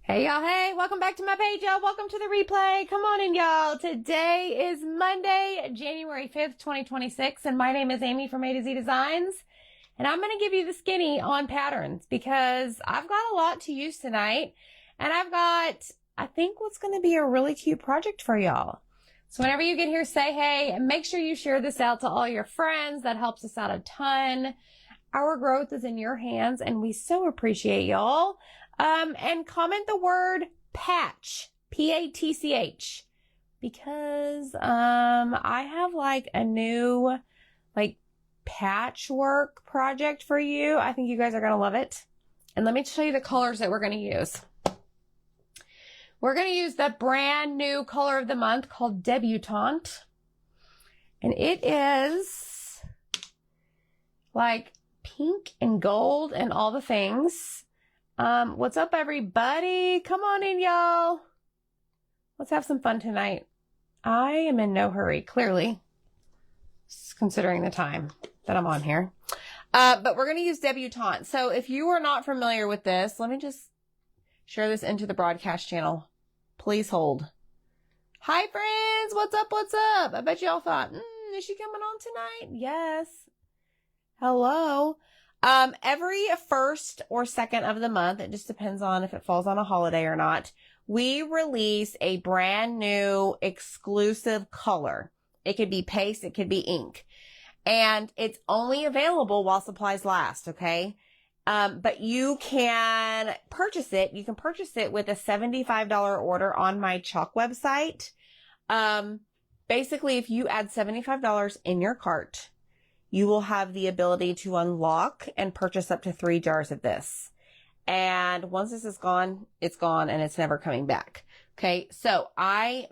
Hey y'all, hey, welcome back to my page, y'all. Welcome to the replay. Come on in, y'all. Today is Monday, January 5th, 2026, and my name is Amy from A to Z Designs, and I'm going to give you the skinny on patterns because I've got a lot to use tonight, and I've got, I think, what's going to be a really cute project for y'all. So whenever you get here, say hey, and make sure you share this out to all your friends. That helps us out a ton. Our growth is in your hands, and we so appreciate y'all. And comment the word patch, P-A-T-C-H, because, I have like a new, patchwork project for you. I think you guys are going to love it. And let me show you the colors that we're going to use. We're going to use the brand new color of the month called Debutante. And it is like pink and gold and all the things. What's up, everybody? Come on in, y'all. Let's have some fun tonight. I am in no hurry, clearly, considering the time that I'm on here. But we're going to use Debutante. So if you are not familiar with this, let me just share this into the broadcast channel. Please hold. Hi, friends. What's up? What's up? I bet y'all thought, is she coming on tonight? Yes. Hello. Every first or second of the month, it just depends on if it falls on a holiday or not, we release a brand new exclusive color. It could be paste, it could be ink. And it's only available while supplies last, okay? But you can purchase it. You can purchase it with a $75 order on my Chalk website. Basically, if you add $75 in your cart, you will have the ability to unlock and purchase up to 3 jars of this. And once this is gone, it's gone and it's never coming back. Okay. So I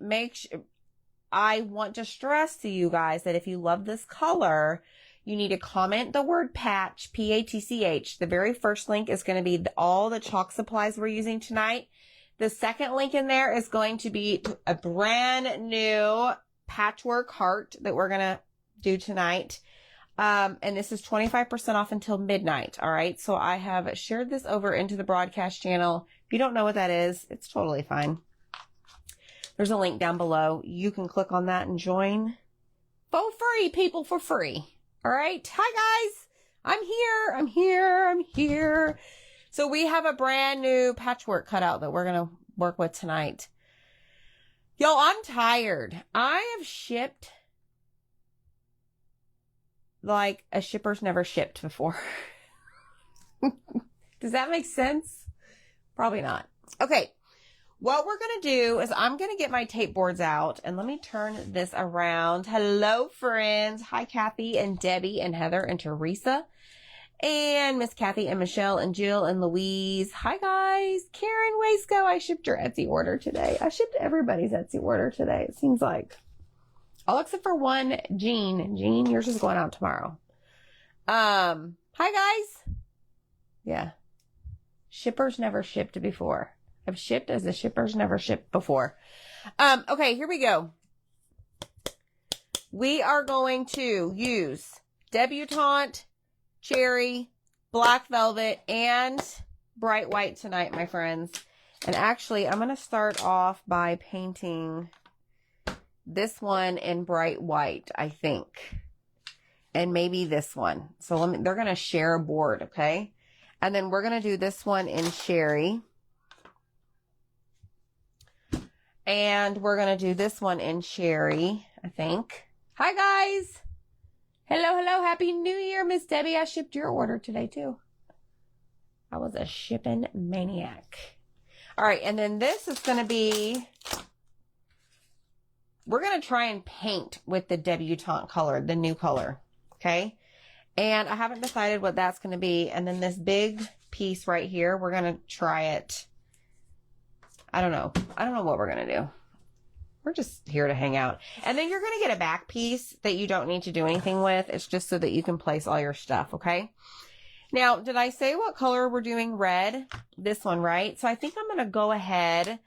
want to stress to you guys that if you love this color, you need to comment the word patch, P-A-T-C-H. The very first link is going to be all the chalk supplies we're using tonight. The second link in there is going to be a brand new patchwork heart that we're going to do tonight. And this is 25% off until midnight. All right. So I have shared this over into the broadcast channel. If you don't know what that is, it's totally fine. There's a link down below. You can click on that and join for free, people, for free. All right. Hi guys. I'm here. So we have a brand new patchwork cutout that we're going to work with tonight. Yo, I'm tired. I have shipped like a shipper's never shipped before. Does that make sense? Probably not. Okay. What we're going to do is I'm going to get my tape boards out and let me turn this around. Hello, friends. Hi, Kathy and Debbie and Heather and Teresa and Miss Kathy and Michelle and Jill and Louise. Hi, guys. Karen Waisco. I shipped your Etsy order today. I shipped everybody's Etsy order today. It seems like. All except for one, Jean. Jean, yours is going out tomorrow. Hi guys. Yeah. Shippers never shipped before. I've shipped as the shippers never shipped before. Okay, here we go. We are going to use Debutante, Cherry, Black Velvet, and Bright White tonight, my friends. And actually, I'm going to start off by painting this one in Bright White, I think. And maybe this one. So they're going to share a board, okay? And then we're going to do this one in Sherry. And we're going to do this one in Sherry, I think. Hi, guys. Hello. Happy New Year, Miss Debbie. I shipped your order today, too. I was a shipping maniac. All right. And then this is going to be... We're going to try and paint with the Debutante color, the new color. Okay. And I haven't decided what that's going to be. And then this big piece right here, we're going to try it. I don't know what we're going to do. We're just here to hang out. And then you're going to get a back piece that you don't need to do anything with. It's just so that you can place all your stuff. Okay. Now, did I say what color we're doing? Red. This one, right? So I think I'm going to go ahead.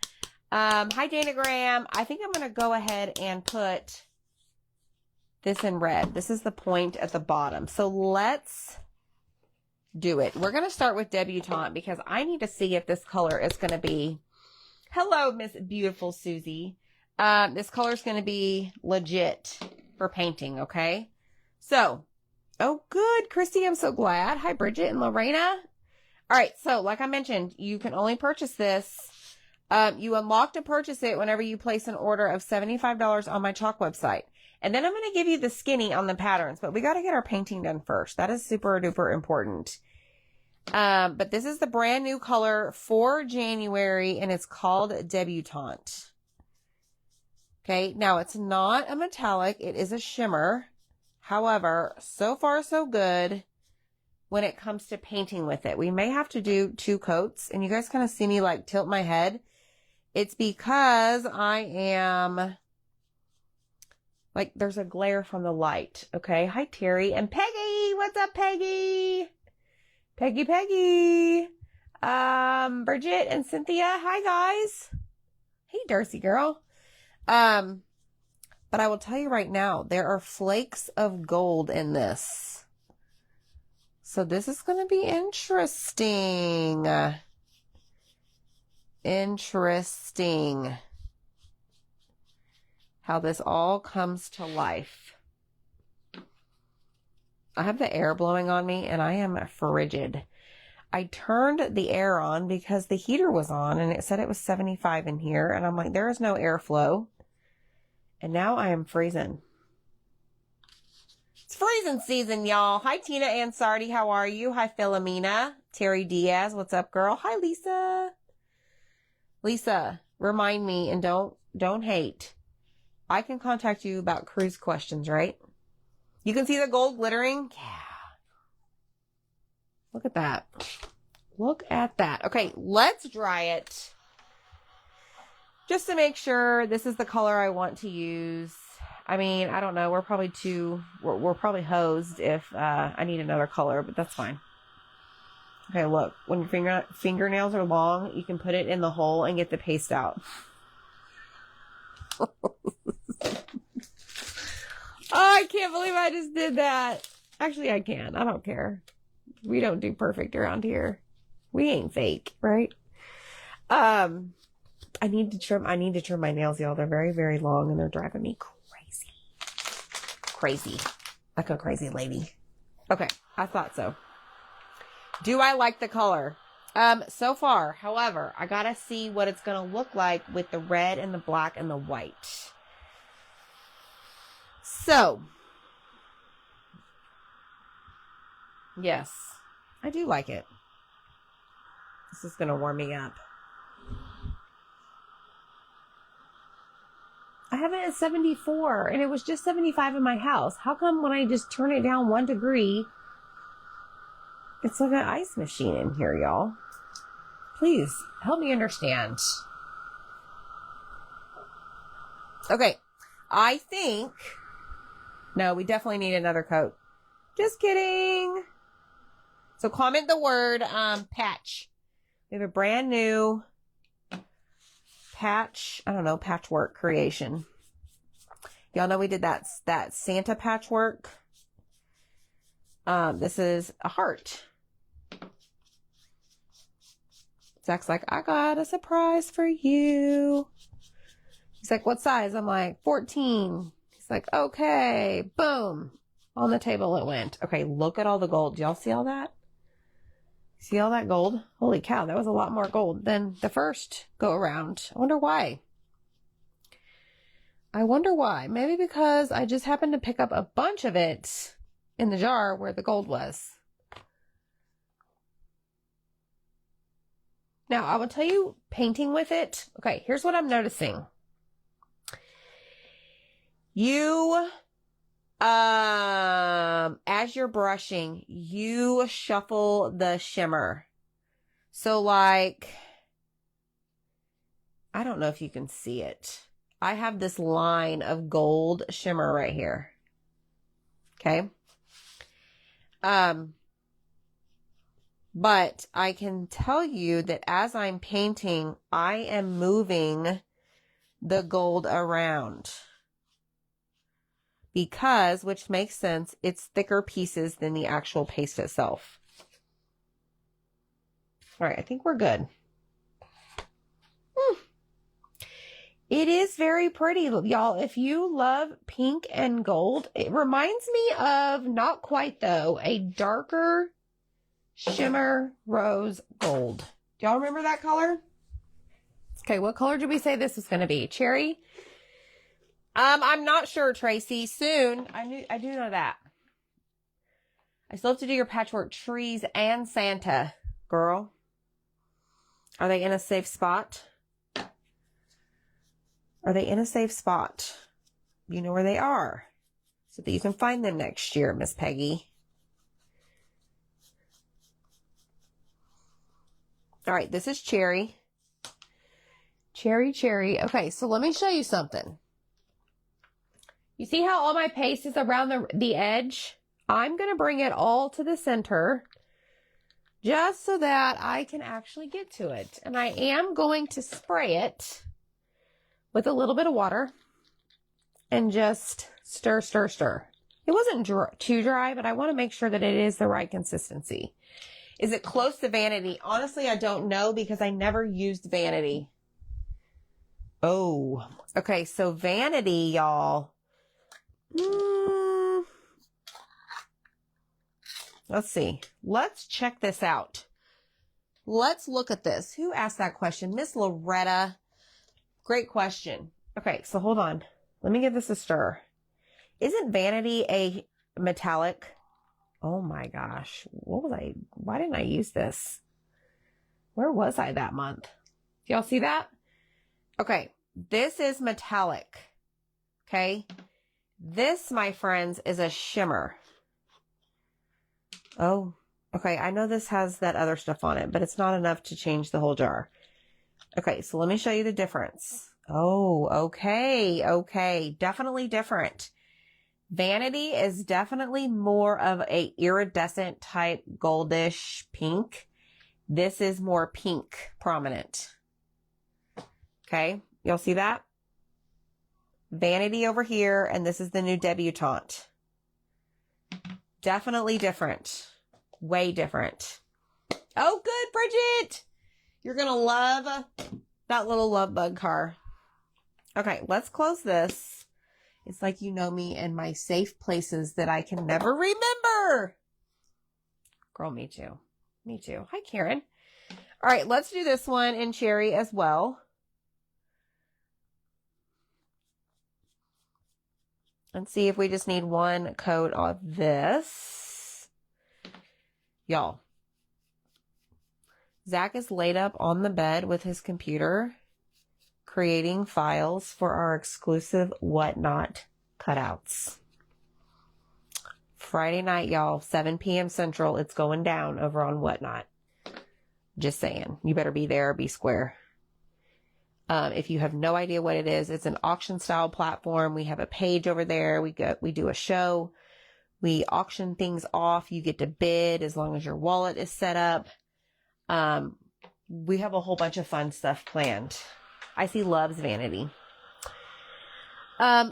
Hi, Dana Graham. I think I'm going to go ahead and put this in red. This is the point at the bottom. So let's do it. We're going to start with Debutante because I need to see if this color is going to be Hello, Miss Beautiful Susie. This color is going to be legit for painting, okay? So, oh, good, Christy, I'm so glad. Hi, Bridget and Lorena. All right, so like I mentioned, you can only purchase this. You unlock to purchase it whenever you place an order of $75 on my chalk website. And then I'm going to give you the skinny on the patterns, but we got to get our painting done first. That is super duper important. But this is the brand new color for January, and it's called Debutante. Okay, now it's not a metallic, it is a shimmer. However, so far so good when it comes to painting with it. We may have to do 2 coats, and you guys kind of see me like tilt my head. It's because I am like, there's a glare from the light. Okay, hi Terry and Peggy. What's up, Peggy? Peggy. Bridget and Cynthia. Hi, guys. Hey, Darcy girl. But I will tell you right now, there are flakes of gold in this. So this is going to be interesting. Interesting. How this all comes to life. I have the air blowing on me and I am frigid. I turned the air on because the heater was on and it said it was 75 in here. And I'm like, there is no airflow. And now I am freezing. It's freezing season, y'all. Hi, Tina Ansardi. How are you? Hi, Philomena. Terry Diaz. What's up, girl? Hi, Lisa. Lisa, remind me and don't hate. I can contact you about cruise questions, right? You can see the gold glittering. Yeah. Look at that. Look at that. Okay, let's dry it. Just to make sure this is the color I want to use. I mean, I don't know. We're probably we're probably hosed if I need another color, but that's fine. Okay, look. When your fingernails are long, you can put it in the hole and get the paste out. Oh, I can't believe I just did that. Actually, I can. I don't care. We don't do perfect around here. We ain't fake, right? I need to trim my nails, y'all. They're very, very long and they're driving me crazy. Crazy. Like a crazy lady. Okay, I thought so. Do I like the color? So far, however, I gotta see what it's gonna look like with the red and the black and the white. So, yes, I do like it. This is going to warm me up. I have it at 74 and it was just 75 in my house. How come when I just turn it down 1 degree, it's like an ice machine in here, y'all? Please help me understand. Okay, I think... No, we definitely need another coat. Just kidding. So comment the word patch. We have a brand new patchwork creation. Y'all know we did that Santa patchwork. This is a heart. Zach's like, I got a surprise for you. He's like, what size? I'm like, 14. It's like, okay, boom. On the table it went. Okay, look at all the gold. Do y'all see all that? See all that gold? Holy cow, that was a lot more gold than the first go around. I wonder why. Maybe because I just happened to pick up a bunch of it in the jar where the gold was. Now, I will tell you, painting with it. Okay, here's what I'm noticing. You, as you're brushing, you shuffle the shimmer. So like, I don't know if you can see it. I have this line of gold shimmer right here. Okay. But I can tell you that as I'm painting, I am moving the gold around. Because, which makes sense, it's thicker pieces than the actual paste itself. All right, I think we're good. It is very pretty, y'all. If you love pink and gold, it reminds me of, not quite though, a darker shimmer rose gold. Do y'all remember that color? Okay, what color did we say this was going to be? Cherry? I'm not sure, Tracy. Soon. I do know that. I still have to do your patchwork trees and Santa, girl. Are they in a safe spot? Are they in a safe spot? You know where they are, so that you can find them next year, Miss Peggy. All right, this is cherry. Cherry, cherry. Okay, so let me show you something. You see how all my paste is around the edge? I'm going to bring it all to the center just so that I can actually get to it. And I am going to spray it with a little bit of water and just stir, stir, stir. It wasn't too dry, but I want to make sure that it is the right consistency. Is it close to Vanity? Honestly, I don't know because I never used Vanity. Oh, okay. So Vanity, y'all. Let's see. Let's check this out. Let's look at this. Who asked that question? Miss Loretta. Great question. Okay, so hold on. Let me give this a stir. Isn't Vanity a metallic? Oh my gosh. Why didn't I use this? Where was I that month? Y'all see that? Okay, this is metallic. Okay. This, my friends, is a shimmer. Oh, okay. I know this has that other stuff on it, but it's not enough to change the whole jar. Okay, so let me show you the difference. Oh, okay. Okay. Definitely different. Vanity is definitely more of a iridescent type goldish pink. This is more pink prominent. Okay. Y'all see that? Vanity over here, and this is the new Debutante. Definitely different. Way different. Oh, good, Bridget! You're going to love that little love bug car. Okay, let's close this. It's like you know me and my safe places that I can never remember. Girl, me too. Me too. Hi, Karen. All right, let's do this one in cherry as well. And see if we just need one coat of this. Y'all. Zach is laid up on the bed with his computer, creating files for our exclusive Whatnot cutouts. Friday night, y'all, 7 p.m. Central, it's going down over on Whatnot. Just saying. You better be there or be square. If you have no idea what it is, it's an auction style platform. We have a page over there. We do a show. We auction things off. You get to bid as long as your wallet is set up. We have a whole bunch of fun stuff planned. Icy loves Vanity.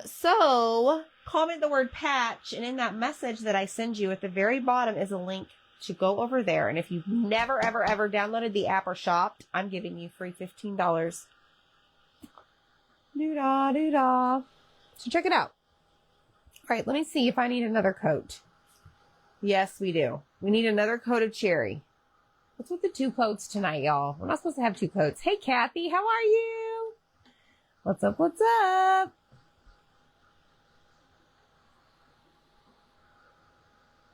So comment the word patch, and in that message that I send you at the very bottom is a link to go over there. And if you've never, ever, ever downloaded the app or shopped, I'm giving you free $15. Doo-dah, doo-dah. So check it out. All right, let me see if I need another coat. Yes, we do. We need another coat of cherry. What's with the 2 coats tonight, y'all? We're not supposed to have 2 coats. Hey, Kathy, how are you? What's up? What's up?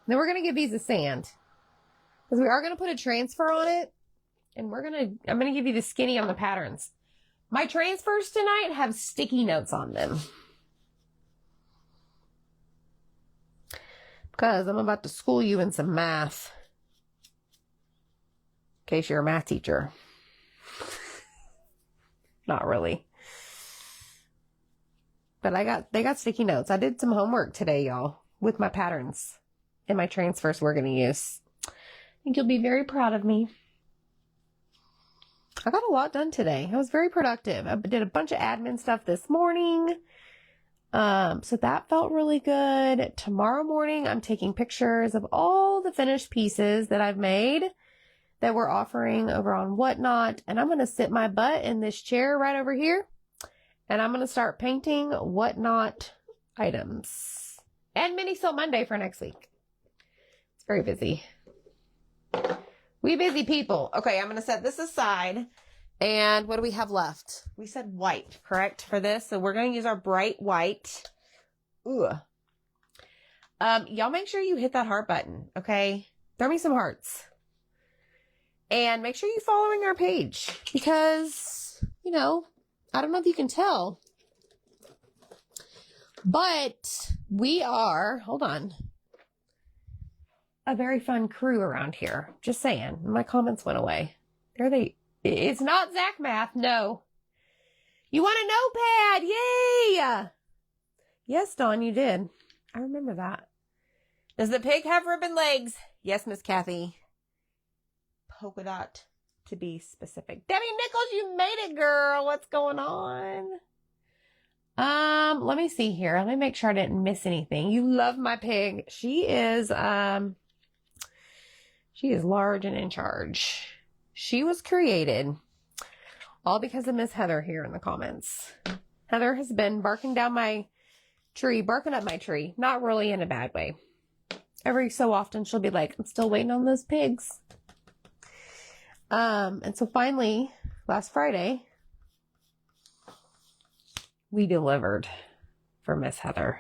Then we're going to give these a sand. Because we are going to put a transfer on it. And I'm going to give you the skinny on the patterns. My transfers tonight have sticky notes on them. Because I'm about to school you in some math. In case you're a math teacher. Not really. But they got sticky notes. I did some homework today, y'all, with my patterns and my transfers we're going to use. I think you'll be very proud of me. I got a lot done today. I was very productive. I did a bunch of admin stuff this morning. So that felt really good. Tomorrow morning, I'm taking pictures of all the finished pieces that I've made that we're offering over on Whatnot. And I'm going to sit my butt in this chair right over here. And I'm going to start painting whatnot items. And Mini Sale Monday for next week. It's very busy. We busy people. Okay, I'm going to set this aside. And what do we have left? We said white, correct, for this? So we're going to use our bright white. Ooh. Y'all make sure you hit that heart button, okay? Throw me some hearts. And make sure you're following our page. Because, you know, I don't know if you can tell. But we are, hold on, a very fun crew around here. Just saying. My comments went away. There they, it's not Zach Math, no. You want a notepad? Yay! Yes, Dawn, you did. I remember that. Does the pig have ribbon legs? Yes, Miss Kathy. Polka dot, to be specific. Debbie Nichols, you made it, girl. What's going on? Let me see here. Let me make sure I didn't miss anything. You love my pig. She is large and in charge. She was created all because of Miss Heather here in the comments. Heather has been barking up my tree. Not really in a bad way. Every so often she'll be like, I'm still waiting on those pigs. And so finally, last Friday, we delivered for Miss Heather.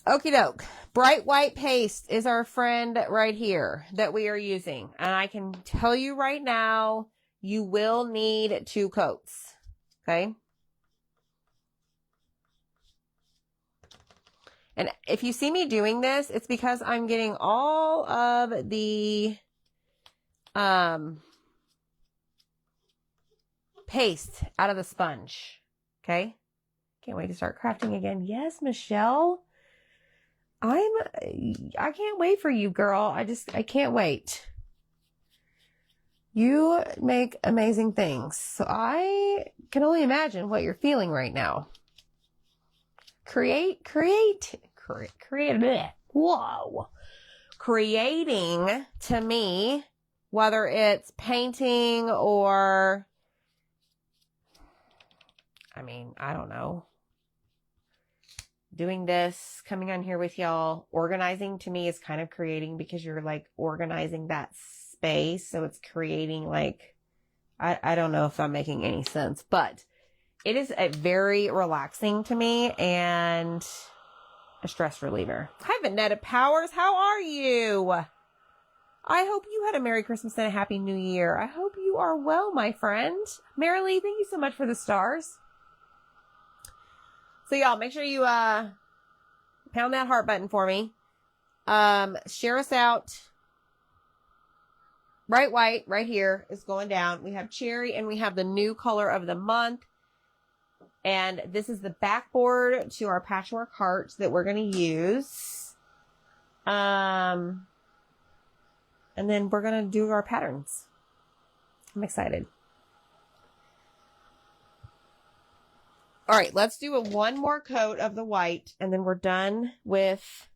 Okie doke. Bright white paste is our friend right here that we are using. And I can tell you right now, you will need 2 coats. Okay. And if you see me doing this, it's because I'm getting all of the paste out of the sponge. Okay. Can't wait to start crafting again. Yes, Michelle. I can't wait for you, girl. I can't wait. You make amazing things. So I can only imagine what you're feeling right now. Whoa. Creating, to me, whether it's painting or, I mean, I don't know, doing this, coming on here with y'all, organizing to me is kind of creating, because you're like organizing that space. So it's creating, like, I don't know if I'm making any sense, but it is a very relaxing to me and a stress reliever. Hi, Vanetta Powers. How are you? I hope you had a Merry Christmas and a Happy New Year. I hope you are well, my friend. Marilee, thank you so much for the stars. So y'all, make sure you pound that heart button for me. Share us out. Bright white right here is going down. We have cherry and we have the new color of the month. And this is the backboard to our patchwork hearts that we're going to use. And then we're going to do our patterns. I'm excited. All right, let's do one more coat of the white, and then we're done with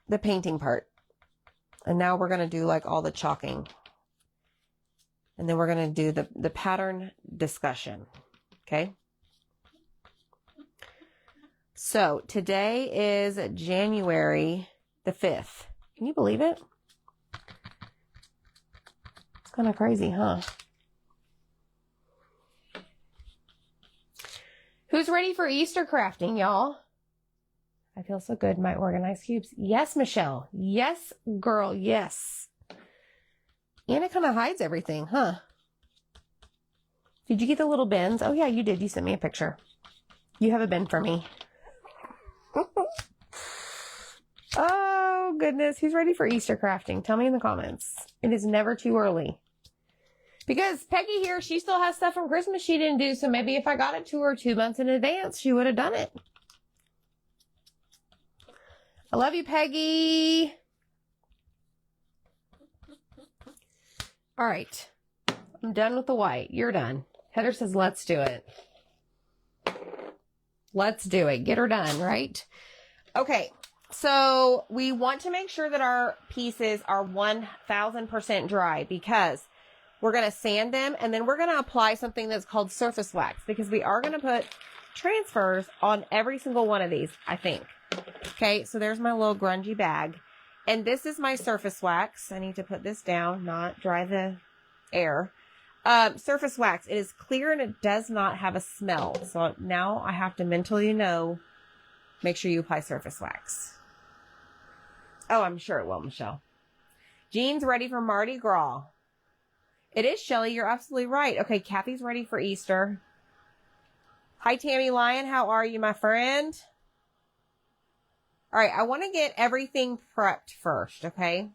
the painting part. And now we're going to do like all the chalking. And then we're going to do the pattern discussion. Okay. So today is January the 5th. Can you believe it? It's kind of crazy, huh? Who's ready for Easter crafting, y'all? I feel so good. My organized cubes. Yes, Michelle. Yes, girl. Yes. Anna kind of hides everything, huh? Did you get the little bins? Oh, yeah, you did. You sent me a picture. You have a bin for me. Oh, goodness. Who's ready for Easter crafting? Tell me in the comments. It is never too early. Because Peggy here, she still has stuff from Christmas she didn't do. So maybe if I got it to her 2 months in advance, she would have done it. I love you, Peggy. All right. I'm done with the white. You're done. Heather says, let's do it. Let's do it. Get her done, right? Okay. So we want to make sure that our pieces are 1000% dry, because We're going to sand them, and then we're going to apply something that's called surface wax, because we are going to put transfers on every single one of these, I think. Okay, so there's my little grungy bag. And this is my surface wax. I need to put this down, not dry the air. Surface wax. It is clear and it does not have a smell. So now I have to mentally know, make sure you apply surface wax. Oh, I'm sure it will, Michelle. Jean's ready for Mardi Gras. It is, Shelly. You're absolutely right. Okay, Kathy's ready for Easter. Hi, Tammy Lyon. How are you, my friend? All right, I want to get everything prepped first, okay?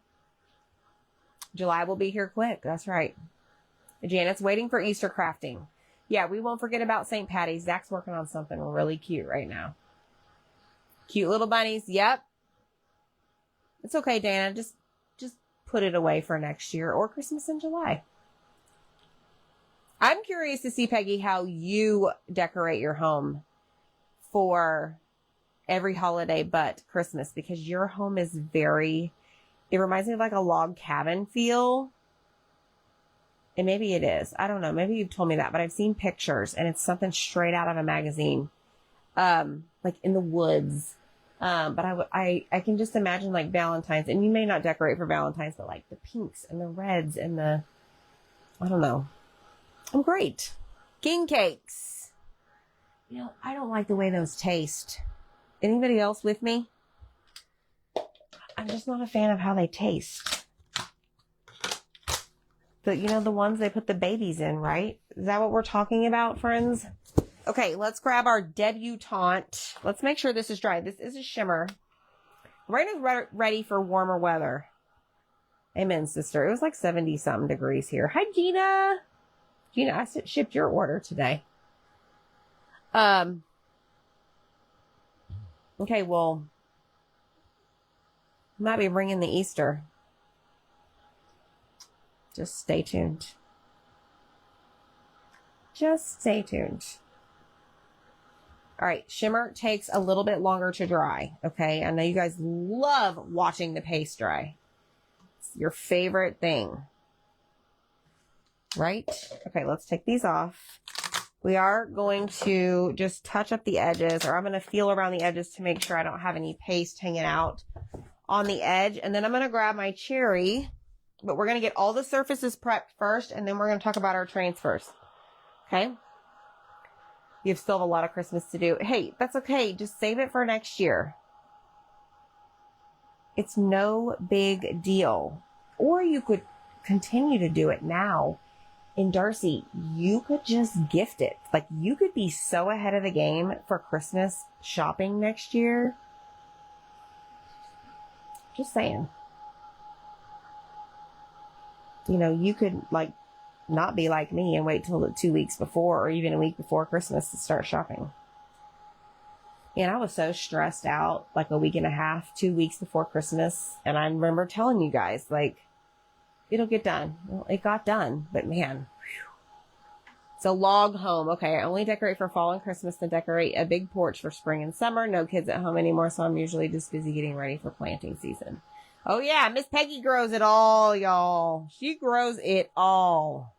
July will be here quick. That's right. Janet's waiting for Easter crafting. Yeah, we won't forget about St. Patty's. Zach's working on something really cute right now. Cute little bunnies. Yep. It's okay, Dana. Just put it away for next year or Christmas in July. I'm curious to see, Peggy, how you decorate your home for every holiday but Christmas, because your home is it reminds me of like a log cabin feel. And maybe it is. I don't know. Maybe you've told me that, but I've seen pictures and it's something straight out of a magazine. Like in the woods. But I can just imagine like Valentine's, and you may not decorate for Valentine's, but like the pinks and the reds and I don't know. I'm great. King cakes. You know, I don't like the way those taste. Anybody else with me? I'm just not a fan of how they taste. But you know, the ones they put the babies in, right? Is that what we're talking about, friends? Okay, let's grab our debutante. Let's make sure this is dry. This is a shimmer. Raina's ready for warmer weather. Amen, sister. It was like 70-something degrees here. Hi, Gina. Gina, I shipped your order today. Okay, well, might be bringing the Easter. Just stay tuned. Just stay tuned. All right, shimmer takes a little bit longer to dry, okay? I know you guys love watching the paste dry. It's your favorite thing, right? Okay, let's take these off. We are going to just touch up the edges, or I'm going to feel around the edges to make sure I don't have any paste hanging out on the edge. And then I'm going to grab my cherry, but we're going to get all the surfaces prepped first, and then we're going to talk about our transfers. Okay? You still have a lot of Christmas to do. Hey, that's okay. Just save it for next year. It's no big deal. Or you could continue to do it now. And Darcy, you could just gift it. Like, you could be so ahead of the game for Christmas shopping next year. Just saying. You know, you could, like, not be like me and wait till 2 weeks before or even a week before Christmas to start shopping. And I was so stressed out like a week and a half, 2 weeks before Christmas. And I remember telling you guys, like, it'll get done. Well, it got done, but man, whew. It's a log home. Okay, I only decorate for fall and Christmas, then decorate a big porch for spring and summer. No kids at home anymore, so I'm usually just busy getting ready for planting season. Oh yeah, Miss Peggy grows it all, y'all. She grows it all.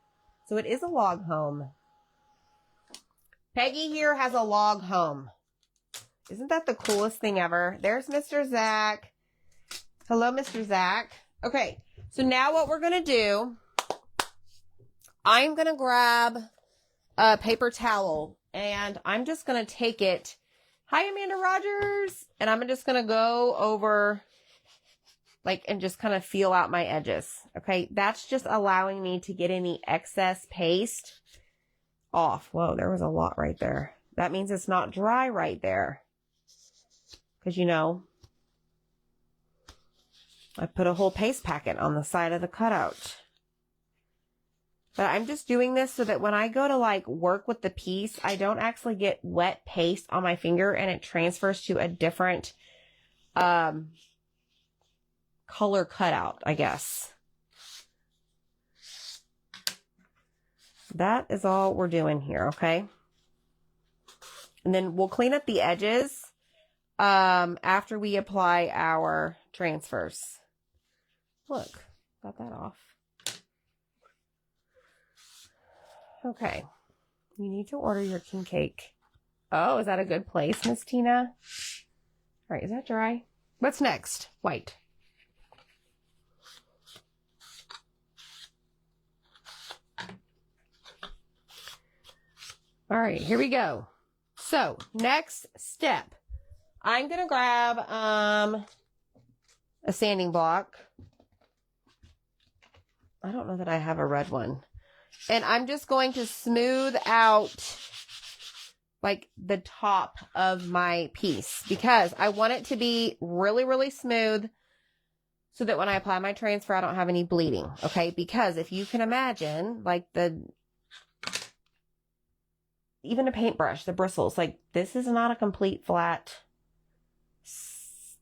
So it is a log home. Peggy here has a log home. Isn't that the coolest thing ever? There's Mr. Zach. Hello, Mr. Zach. Okay, so now what we're going to do, I'm going to grab a paper towel, and I'm just going to take it. Hi, Amanda Rogers. And I'm just going to go over, like, and just kind of feel out my edges. Okay, that's just allowing me to get any excess paste off. Whoa, there was a lot right there. That means it's not dry right there. Because, you know, I put a whole paste packet on the side of the cutout. But I'm just doing this so that when I go to, like, work with the piece, I don't actually get wet paste on my finger and it transfers to a different color cutout, I guess. That is all we're doing here, okay? And then we'll clean up the edges after we apply our transfers. Look, got that off. Okay. You need to order your king cake. Oh, is that a good place, Miss Tina? All right, is that dry? What's next? White. All right, here we go. So, next step. I'm going to grab a sanding block. I don't know that I have a red one. And I'm just going to smooth out like the top of my piece because I want it to be really, really smooth so that when I apply my transfer, I don't have any bleeding. Okay. Because if you can imagine like even a paintbrush, the bristles, like this is not a complete flat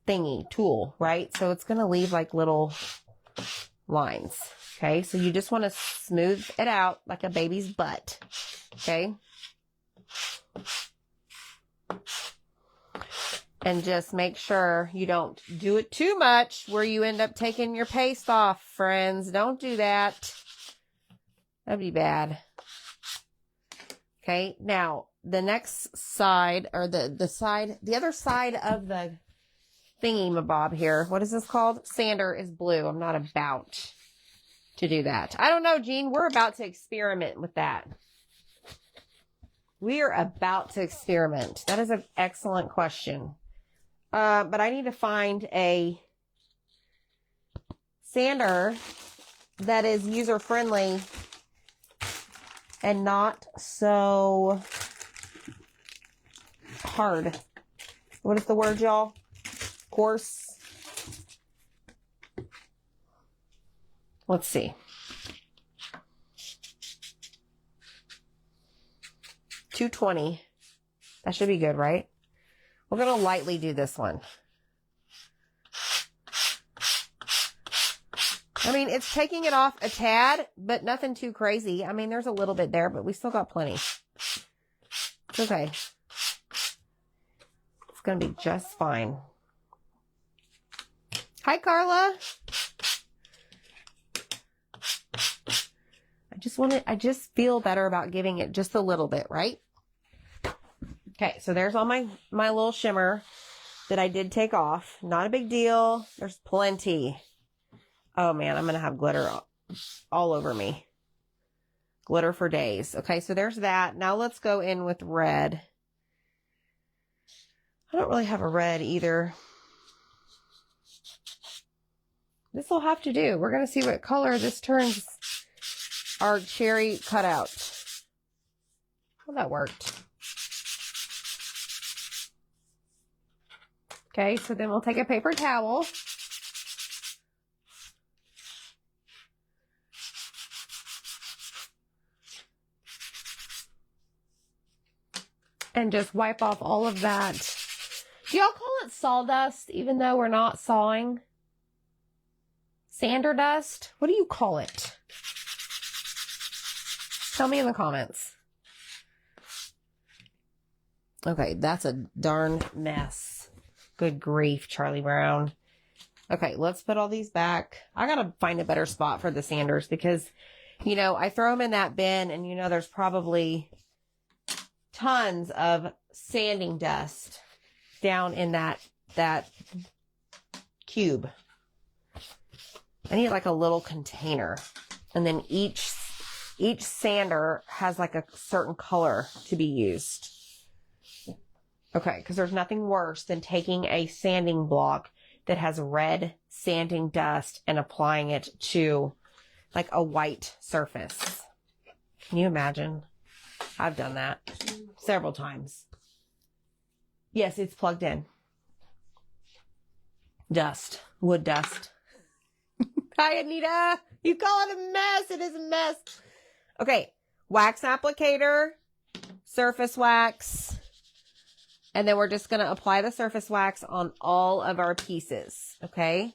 thingy tool, right? So it's going to leave like little lines. Okay. So you just want to smooth it out like a baby's butt. Okay. And just make sure you don't do it too much where you end up taking your paste off, friends. Don't do that. That'd be bad. Okay, now the next side, or the other side of the thingy-mabob here, what is this called? Sander is blue. I'm not about to do that. I don't know, Jean. We're about to experiment with that. We are about to experiment. That is an excellent question. But I need to find a sander that is user-friendly and not so hard. What is the word, y'all? Coarse. Let's see. 220. That should be good, right? We're going to lightly do this one. I mean, it's taking it off a tad, but nothing too crazy. I mean, there's a little bit there, but we still got plenty. It's okay. It's going to be just fine. Hi, Carla. I just feel better about giving it just a little bit, right? Okay, so there's all my little shimmer that I did take off. Not a big deal. There's plenty. Oh man, I'm going to have glitter all over me. Glitter for days. Okay, so there's that. Now let's go in with red. I don't really have a red either. This will have to do. We're going to see what color this turns our cherry cutout. Well, that worked. Okay, so then we'll take a paper towel. And just wipe off all of that. Do y'all call it sawdust, even though we're not sawing? Sander dust? What do you call it? Tell me in the comments. Okay, that's a darn mess. Good grief, Charlie Brown. Okay, let's put all these back. I gotta find a better spot for the sanders because, you know, I throw them in that bin and, you know, there's probably tons of sanding dust down in that cube. I need like a little container. And then each sander has like a certain color to be used. Okay, because there's nothing worse than taking a sanding block that has red sanding dust and applying it to like a white surface. Can you imagine? I've done that several times. Yes, it's plugged in. Dust. Wood dust. Hi, Anita. You call it a mess. It is a mess. Okay. Wax applicator. Surface wax. And then we're just going to apply the surface wax on all of our pieces. Okay.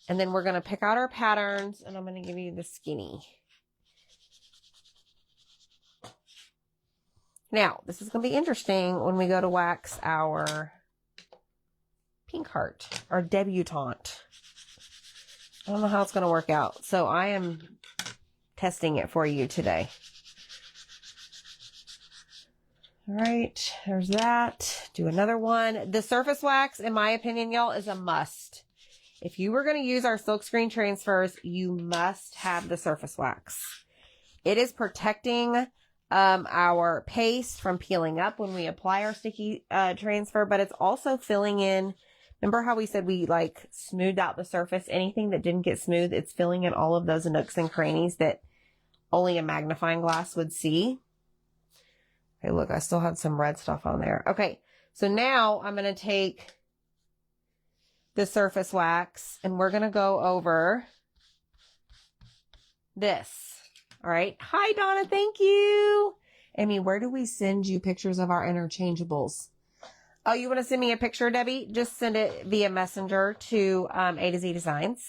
And then we're going to pick out our patterns. And I'm going to give you the skinny. Now, this is going to be interesting when we go to wax our pink heart, our debutante. I don't know how it's going to work out. So I am testing it for you today. All right, there's that. Do another one. The surface wax, in my opinion, y'all, is a must. If you were going to use our silkscreen transfers, you must have the surface wax. It is protecting our paste from peeling up when we apply our sticky transfer, but it's also filling in. Remember how we said we like smoothed out the surface? Anything that didn't get smooth, it's filling in all of those nooks and crannies that only a magnifying glass would see. Okay, look, I still have some red stuff on there. Okay, so now I'm going to take the surface wax and we're going to go over this. All right. Hi, Donna. Thank you. Amy, where do we send you pictures of our interchangeables? Oh, you want to send me a picture, Debbie? Just send it via messenger to A to Z Designs.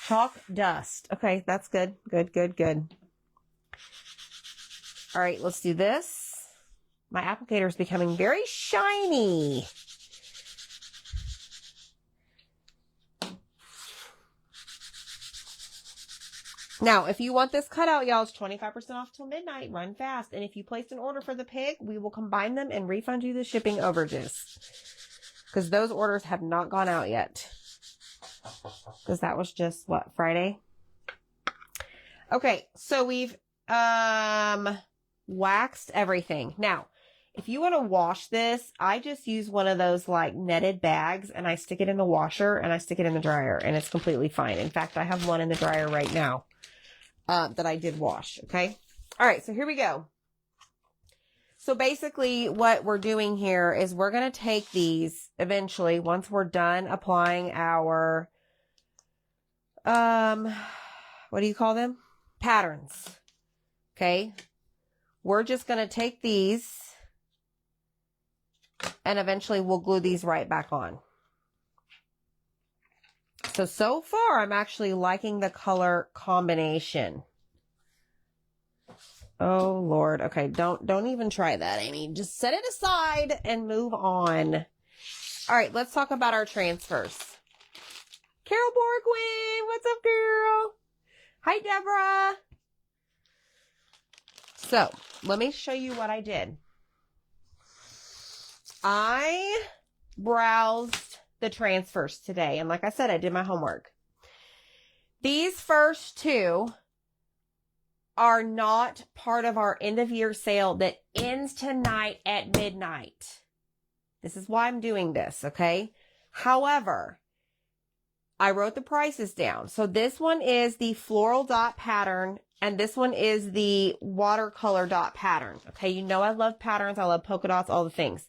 Chalk dust. Okay, that's good. Good, good, good. All right, let's do this. My applicator is becoming very shiny. Now, if you want this cut out, y'all, it's 25% off till midnight. Run fast. And if you placed an order for the pig, we will combine them and refund you the shipping overages. Because those orders have not gone out yet. Because that was just, what, Friday? Okay, so we've waxed everything. Now, if you want to wash this, I just use one of those like netted bags and I stick it in the washer and I stick it in the dryer and it's completely fine. In fact, I have one in the dryer right now. That I did wash. Okay. All right. So here we go. So basically what we're doing here is we're going to take these eventually once we're done applying our, what do you call them? Patterns. Okay. We're just going to take these and eventually we'll glue these right back on. So far, I'm actually liking the color combination. Oh, Lord. Okay, don't even try that, Amy. Just set it aside and move on. All right, let's talk about our transfers. Carol Borgwin, what's up, girl? Hi, Deborah. So, let me show you what I did. I browsed the transfers today. And like I said, I did my homework. These first two are not part of our end of year sale that ends tonight at midnight. This is why I'm doing this. Okay. However, I wrote the prices down. So this one is the floral dot pattern and this one is the watercolor dot pattern. Okay. You know, I love patterns. I love polka dots, all the things.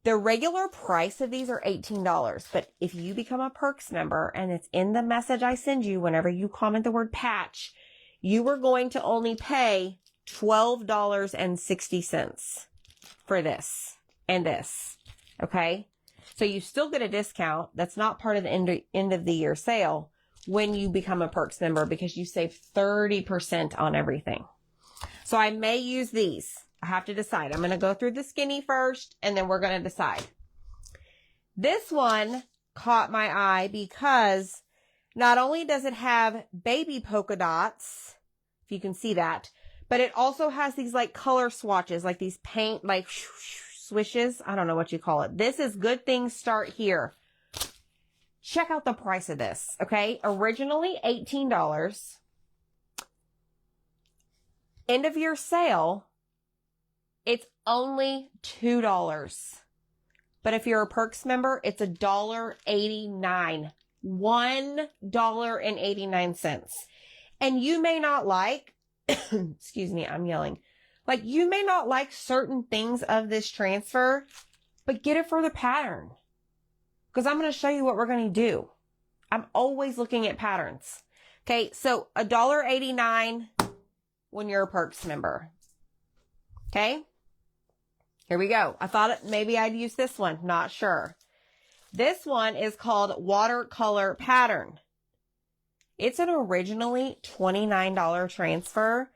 The regular price of these are $18, but if you become a Perks member and it's in the message I send you whenever you comment the word patch, you are going to only pay $12.60 for this and this. Okay. So you still get a discount. That's not part of the end of the year sale when you become a Perks member because you save 30% on everything. So I may use these. I have to decide. I'm going to go through the skinny first, and then we're going to decide. This one caught my eye because not only does it have baby polka dots, if you can see that, but it also has these like color swatches, like these paint, like swishes. I don't know what you call it. This is Good Things Start Here. Check out the price of this. Okay. Originally $18. End of year sale. It's only $2. But if you're a Perks member, it's $1.89. $1.89. And you may not like, excuse me, I'm yelling. Like you may not like certain things of this transfer, but get it for the pattern. Because I'm going to show you what we're going to do. I'm always looking at patterns. Okay, so $1.89 when you're a Perks member. Okay. Here we go. I thought maybe I'd use this one. Not sure. This one is called Watercolor Pattern. It's an originally $29 transfer.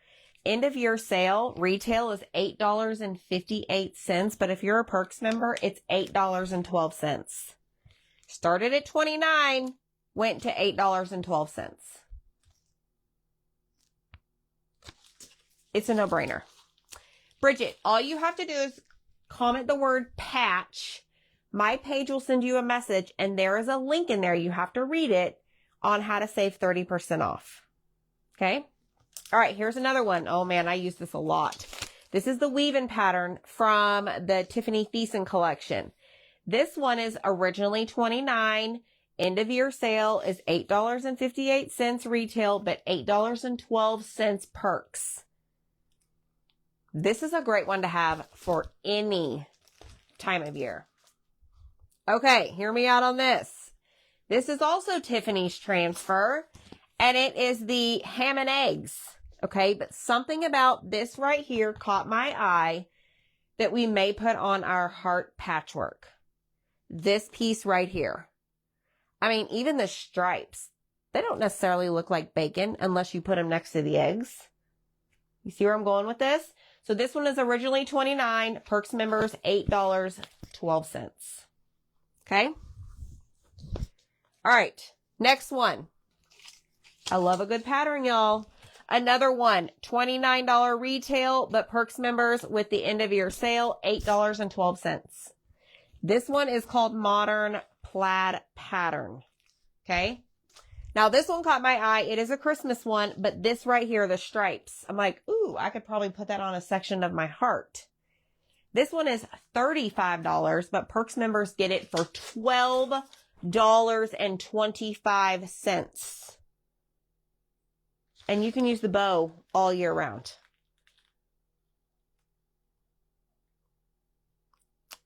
End of year sale. Retail is $8.58. But if you're a Perks member, it's $8.12. Started at $29, went to $8.12. It's a no-brainer. Bridget, all you have to do is comment the word patch. My page will send you a message, and there is a link in there. You have to read it on how to save 30% off. Okay? All right, here's another one. Oh, man, I use this a lot. This is the weave-in pattern from the Tiffany Thiessen collection. This one is originally $29. End of year sale is $8.58 retail, but $8.12 perks. This is a great one to have for any time of year. Okay, hear me out on this. This is also Tiffany's transfer, and it is the ham and eggs. Okay, but something about this right here caught my eye that we may put on our heart patchwork. This piece right here. I mean, even the stripes, they don't necessarily look like bacon unless you put them next to the eggs. You see where I'm going with this? So this one is originally $29. Perks members, $8.12. Okay? All right. Next one. I love a good pattern, y'all. Another one, $29 retail, but Perks members with the end of year sale, $8.12. This one is called Modern Plaid Pattern. Okay. Now this one caught my eye. It is a Christmas one, but this right here, the stripes, I'm like, ooh, I could probably put that on a section of my heart. This one is $35, but Perks members get it for $12.25. And you can use the bow all year round.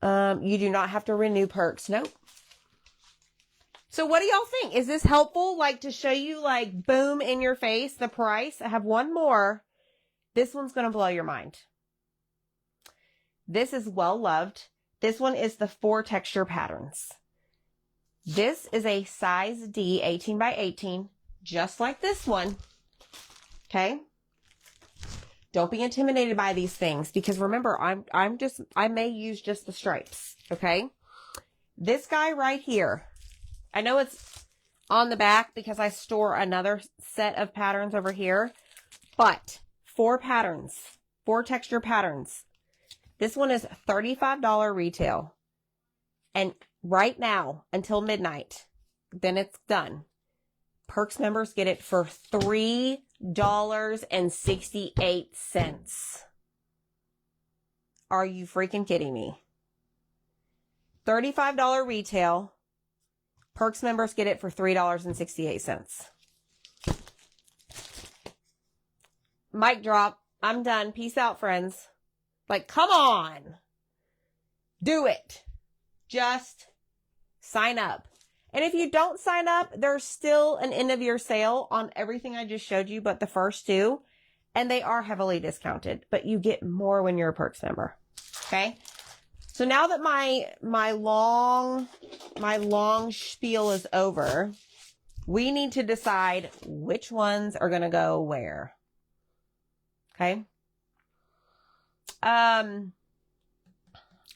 You do not have to renew Perks. Nope. So what do y'all think? Is this helpful? Like to show you like boom in your face, the price? I have one more. This one's going to blow your mind. This is well loved. This one is the 4 texture patterns. This is a size D 18 by 18, just like this one. Okay. Don't be intimidated by these things because remember, I may use just the stripes. Okay. This guy right here, I know it's on the back because I store another set of patterns over here, but 4 patterns, 4 texture patterns. This one is $35 retail. And right now until midnight, then it's done. Perks members get it for $3.68. Are you freaking kidding me? $35 retail. Perks members get it for $3.68. Mic drop. I'm done. Peace out, friends. Like, come on. Do it. Just sign up. And if you don't sign up, there's still an end of year sale on everything I just showed you, but the first 2. And they are heavily discounted, but you get more when you're a Perks member. Okay. So now that my long spiel is over, we need to decide which ones are going to go where. Okay.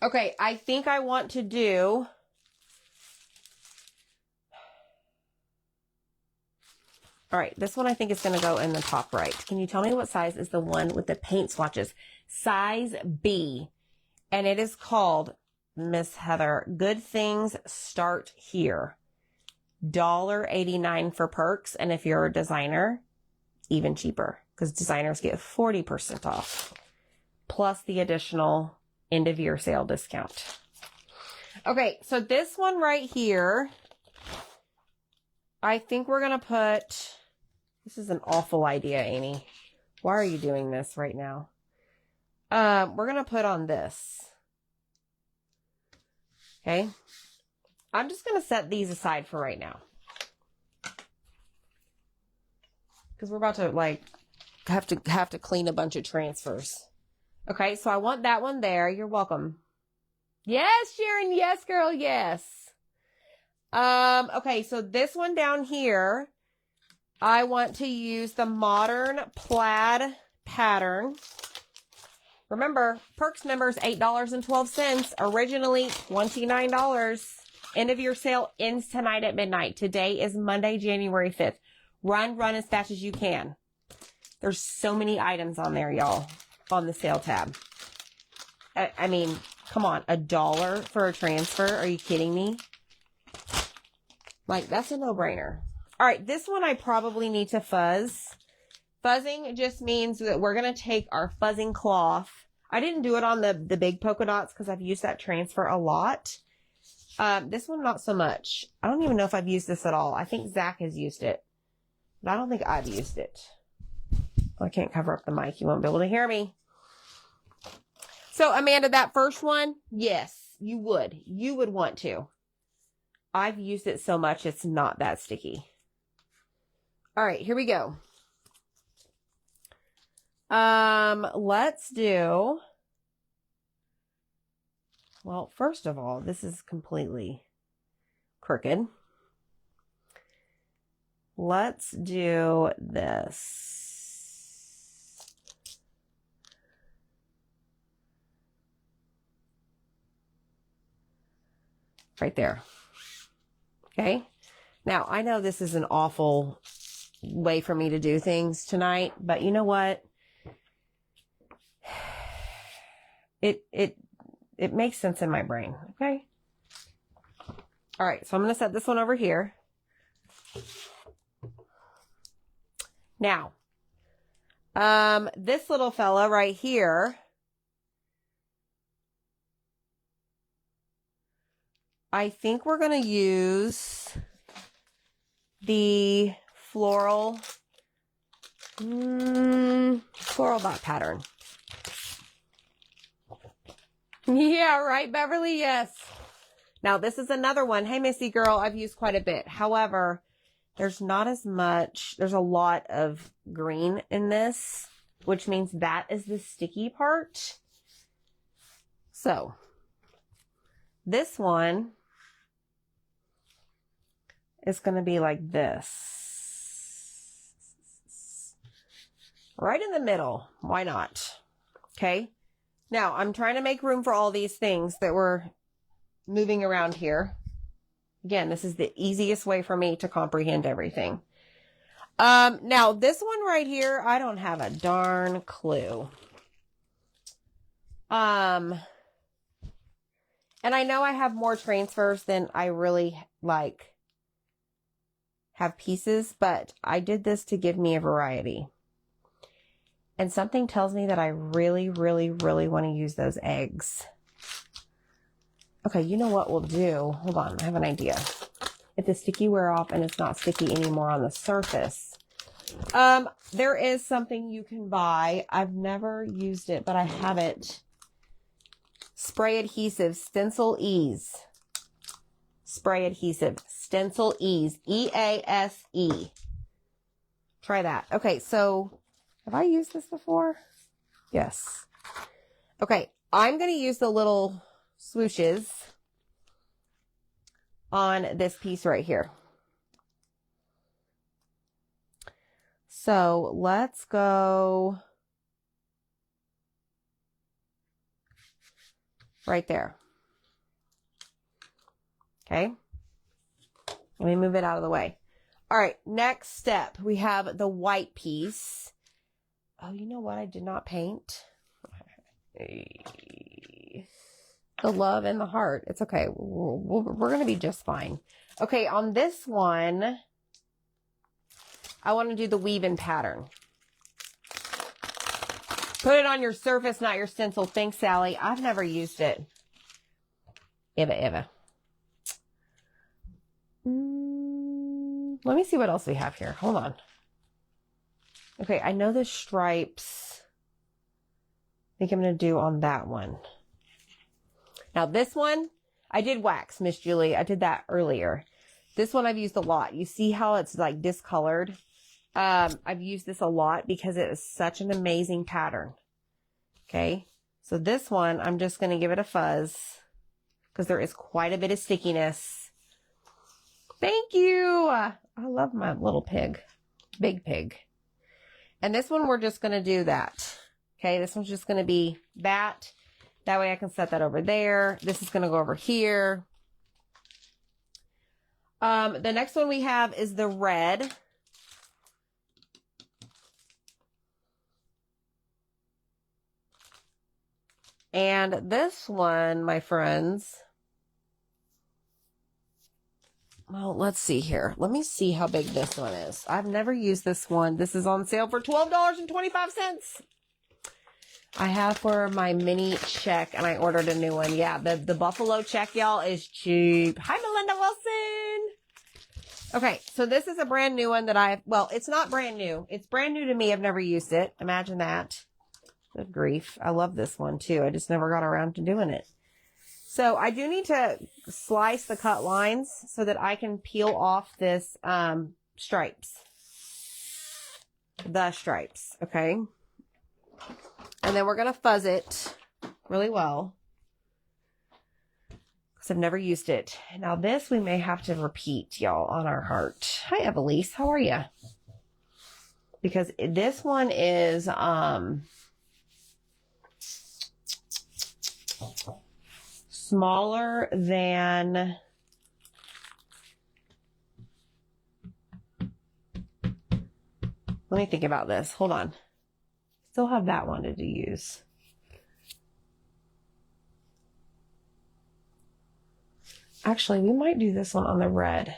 Okay, I think I want to do all right, this one I think is going to go in the top right. Can you tell me what size is the one with the paint swatches? Size B. And it is called, Miss Heather, Good Things Start Here. $1.89 for Perks. And if you're a designer, even cheaper because designers get 40% off. Plus the additional end of year sale discount. Okay, so this one right here, I think we're going to put, this is an awful idea, Amy. Why are you doing this right now? We're going to put on this. Okay. I'm just going to set these aside for right now. Because we're about to like have to clean a bunch of transfers. Okay, so I want that one there. You're welcome. Yes, Sharon. Yes, girl. Yes. Okay, so this one down here, I want to use the Modern Plaid Pattern. Remember, Perks members, $8.12. Originally, $29. End of year sale ends tonight at midnight. Today is Monday, January 5th. Run as fast as you can. There's so many items on there, y'all, on the sale tab. I mean, come on, $1 for a transfer? Are you kidding me? Like, that's a no-brainer. All right, this one I probably need to fuzz. Fuzzing just means that we're going to take our fuzzing cloth. I didn't do it on the big polka dots because I've used that transfer a lot. This one, not so much. I don't even know if I've used this at all. I think Zach has used it, but I don't think I've used it. I can't cover up the mic. You won't be able to hear me. So, Amanda, that first one, yes, you would. You would want to. I've used it so much, it's not that sticky. All right, here we go. Let's do, well, first of all, this is completely crooked. Let's do this. Right there. Okay. Now, I know this is an awful way for me to do things tonight, but you know what? It makes sense in my brain. Okay. All right. So I'm going to set this one over here. Now, this little fella right here, I think we're going to use the floral dot pattern. Yeah, right, Beverly? Yes. Now, this is another one. Hey, Missy girl, I've used quite a bit. However, there's not as much. There's a lot of green in this, which means that is the sticky part. So, this one is going to be like this. Right in the middle. Why not? Okay. Now, I'm trying to make room for all these things that we're moving around here. Again, this is the easiest way for me to comprehend everything. Now, this one right here, I don't have a darn clue. And I know I have more transfers than I really, like, have pieces, but I did this to give me a variety. And something tells me that I really, really, really want to use those eggs. Okay, you know what we'll do? Hold on, I have an idea. If the sticky wear off and it's not sticky anymore on the surface. There is something you can buy. I've never used it, but I have it. Spray adhesive, Stencil Ease. Spray adhesive, Stencil Ease. E-A-S-E. Try that. Okay, so have I used this before? Yes. Okay, I'm going to use the little swooshes on this piece right here. So let's go right there. Okay. Let me move it out of the way. All right. Next step, we have the white piece. Oh, you know what? I did not paint. The love and the heart. It's okay. We're going to be just fine. Okay. On this one, I want to do the weave-in pattern. Put it on your surface, not your stencil. Thanks, Sally. I've never used it. Eva. Let me see what else we have here. Hold on. Okay, I know the stripes. I think I'm going to do on that one. Now this one, I did wax, Miss Julie. I did that earlier. This one I've used a lot. You see how it's like discolored? I've used this a lot because it is such an amazing pattern. Okay, so this one, I'm just going to give it a fuzz because there is quite a bit of stickiness. Thank you. I love my little pig, big pig. And this one, we're just going to do that. Okay, this one's just going to be that. That way I can set that over there. This is going to go over here. The next one we have is the red. And this one, my friends, well, let's see here. Let me see how big this one is. I've never used this one. This is on sale for $12.25. I have for my mini check, and I ordered a new one. Yeah, the Buffalo check, y'all, is cheap. Hi, Melinda Wilson. Okay, so this is a brand new one that well, it's not brand new. It's brand new to me. I've never used it. Imagine that. Good grief. I love this one, too. I just never got around to doing it. So I do need to slice the cut lines so that I can peel off this stripes. The stripes, okay? And then we're going to fuzz it really well, because I've never used it. Now this we may have to repeat, y'all, on our heart. Hi, Evelise. How are you? Because this one is smaller than... Let me think about this. Hold on. Still have that one to use. Actually, we might do this one on the red.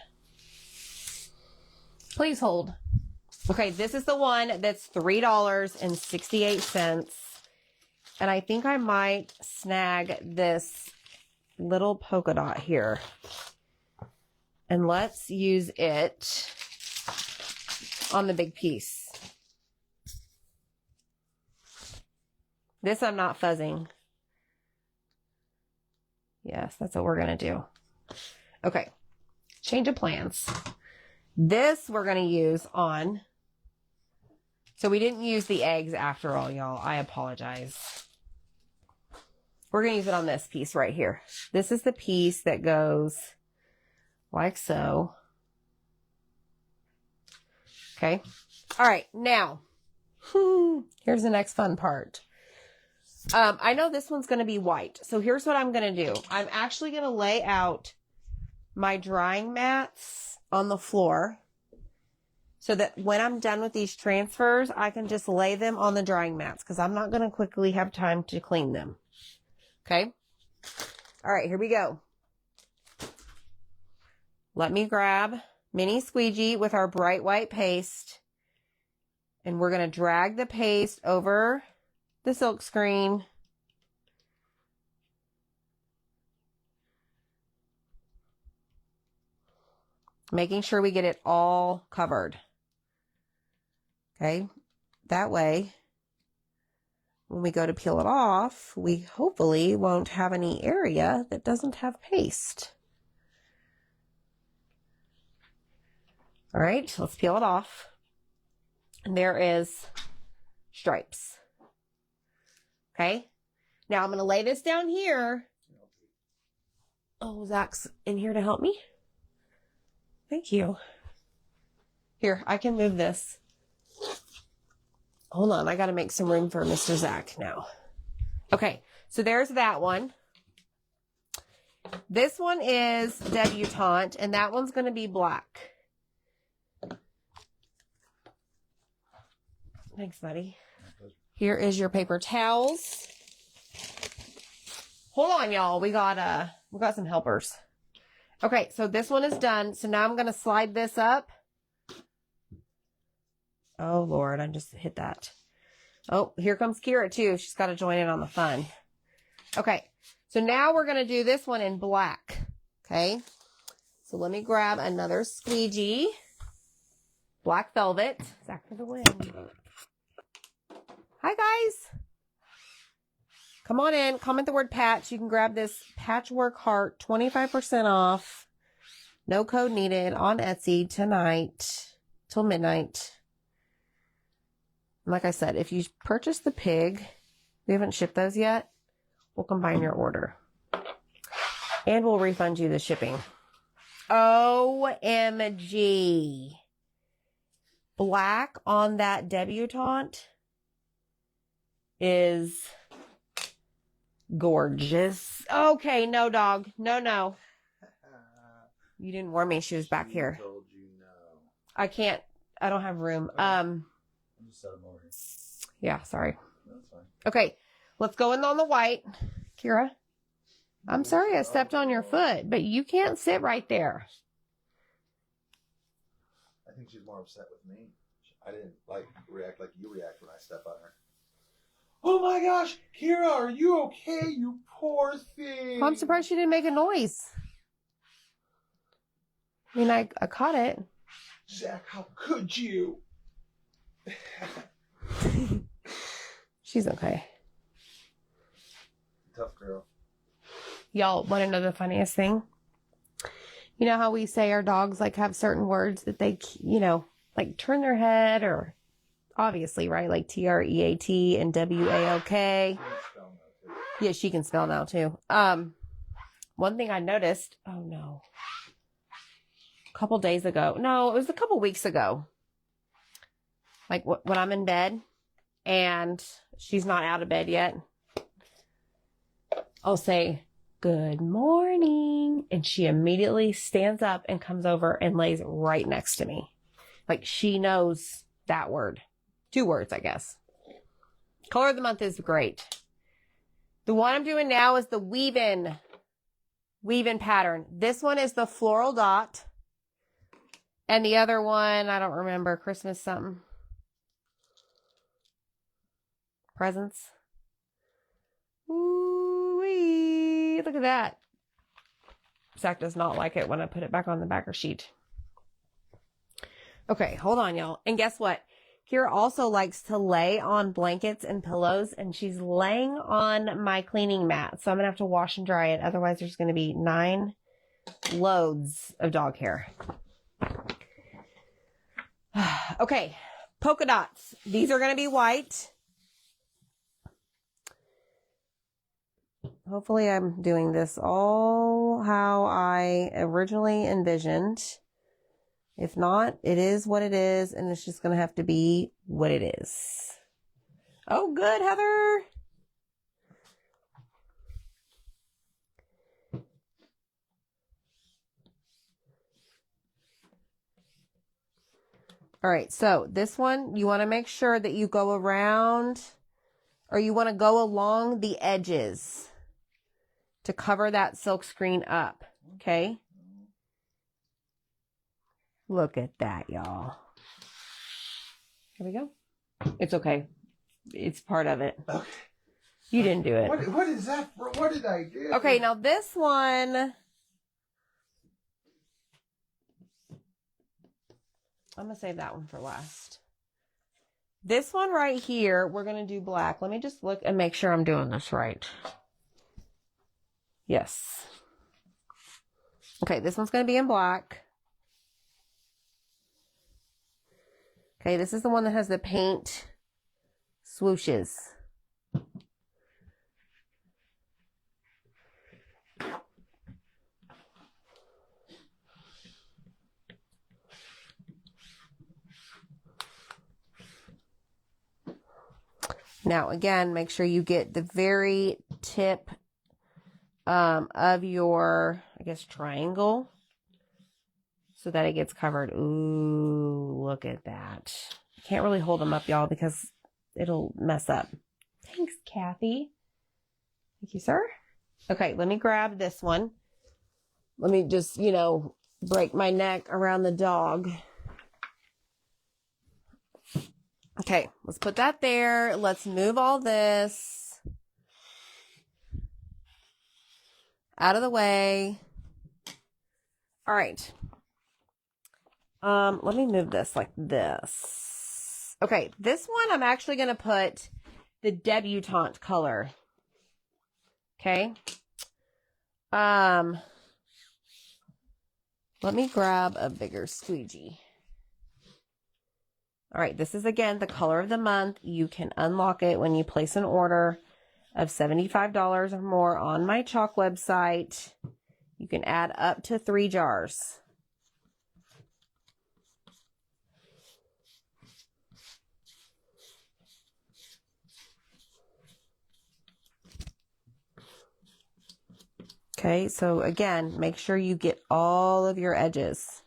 Please hold. Okay, this is the one that's $3.68. And I think I might snag this little polka dot here. And let's use it on the big piece. This I'm not fuzzing. Yes, that's what we're going to do. Okay, change of plans. This we're going to use on... So we didn't use the eggs after all, y'all. I apologize. We're going to use it on this piece right here. This is the piece that goes like so. Okay. All right. Now, here's the next fun part. I know this one's going to be white. So here's what I'm going to do. I'm actually going to lay out my drying mats on the floor so that when I'm done with these transfers, I can just lay them on the drying mats because I'm not going to quickly have time to clean them. Okay. All right, here we go. Let me grab mini squeegee with our bright white paste, and we're going to drag the paste over the silk screen. Making sure we get it all covered. Okay. That way, when we go to peel it off, we hopefully won't have any area that doesn't have paste. All right, let's peel it off. And there is stripes. Okay, now I'm going to lay this down here. Oh, Zach's in here to help me. Thank you. Here, I can move this. Hold on, I got to make some room for Mr. Zach now. Okay, so there's that one. This one is debutante, and that one's going to be black. Thanks, buddy. Here is your paper towels. Hold on, y'all. We got some helpers. Okay, so this one is done. So now I'm going to slide this up. Oh, Lord, I just hit that. Oh, here comes Kira, too. She's got to join in on the fun. Okay, so now we're going to do this one in black. Okay, so let me grab another squeegee. Black velvet. Zach for the win. Hi, guys. Come on in. Comment the word patch. You can grab this Patchwork heart, 25% off. No code needed on Etsy tonight till midnight. Like I said, if you purchase the pig, we haven't shipped those yet, we'll combine your order. And we'll refund you the shipping. OMG. Black on that debutante is gorgeous. Okay, no, dog. No. You didn't warn me she was back here. Told you no. I can't. I don't have room. I'm just set them over here. Yeah, sorry. That's fine. Okay, Let's go in on the white. Kira, I'm sorry I stepped on your foot, but you can't sit right there. I think she's more upset with me. I didn't react like you react when I step on her. Oh my gosh, Kira, are you okay? You poor thing. Well, I'm surprised she didn't make a noise. I mean, I caught it. Zach, how could you? She's okay. Tough girl. Y'all want to know the funniest thing? You know how we say our dogs like have certain words that they, you know, like turn their head or obviously, right? Like TREAT and WAOK. Yeah, she can spell now too. One thing I noticed, oh no, a couple days ago. No, it was a couple weeks ago. Like when I'm in bed and she's not out of bed yet, I'll say, good morning. And she immediately stands up and comes over and lays right next to me. Like she knows that word. 2 words, I guess. Color of the month is great. The one I'm doing now is the weave-in pattern. This one is the floral dot. And the other one, I don't remember, Christmas something. Presents. Ooh-wee. Look at that. Zach does not like it when I put it back on the backer sheet. Okay, hold on, y'all. And guess what? Kira also likes to lay on blankets and pillows, and she's laying on my cleaning mat. So I'm going to have to wash and dry it. Otherwise, there's going to be 9 loads of dog hair. Okay, polka dots. These are going to be white. Hopefully I'm doing this all how I originally envisioned. If not, it is what it is, and it's just going to have to be what it is. Oh, good, Heather. All right, so this one, you want to make sure that you go around, or you want to go along the edges to cover that silk screen up, okay? Look at that, y'all. Here we go. It's okay. It's part of it. Okay. You didn't do it. What is that? What did I do? Okay, now this one, I'm going to save that one for last. This one right here, we're going to do black. Let me just look and make sure I'm doing this right. Yes. Okay, this one's going to be in black. Okay, this is the one that has the paint swooshes. Now, again, make sure you get the very tip of your, I guess, triangle so that it gets covered. Ooh, look at that. I can't really hold them up, y'all, because it'll mess up. Thanks, Kathy. Thank you, sir. Okay, let me grab this one. Let me just, you know, break my neck around the dog. Okay, let's put that there. Let's move all this out of the way. All right. Let me move this like this. Okay, this one I'm actually going to put the debutante color. Okay. Let me grab a bigger squeegee. All right, this is again the color of the month. You can unlock it when you place an order of $75 or more on my chalk website. You can add up to 3 jars. Okay, so again, make sure you get all of your edges.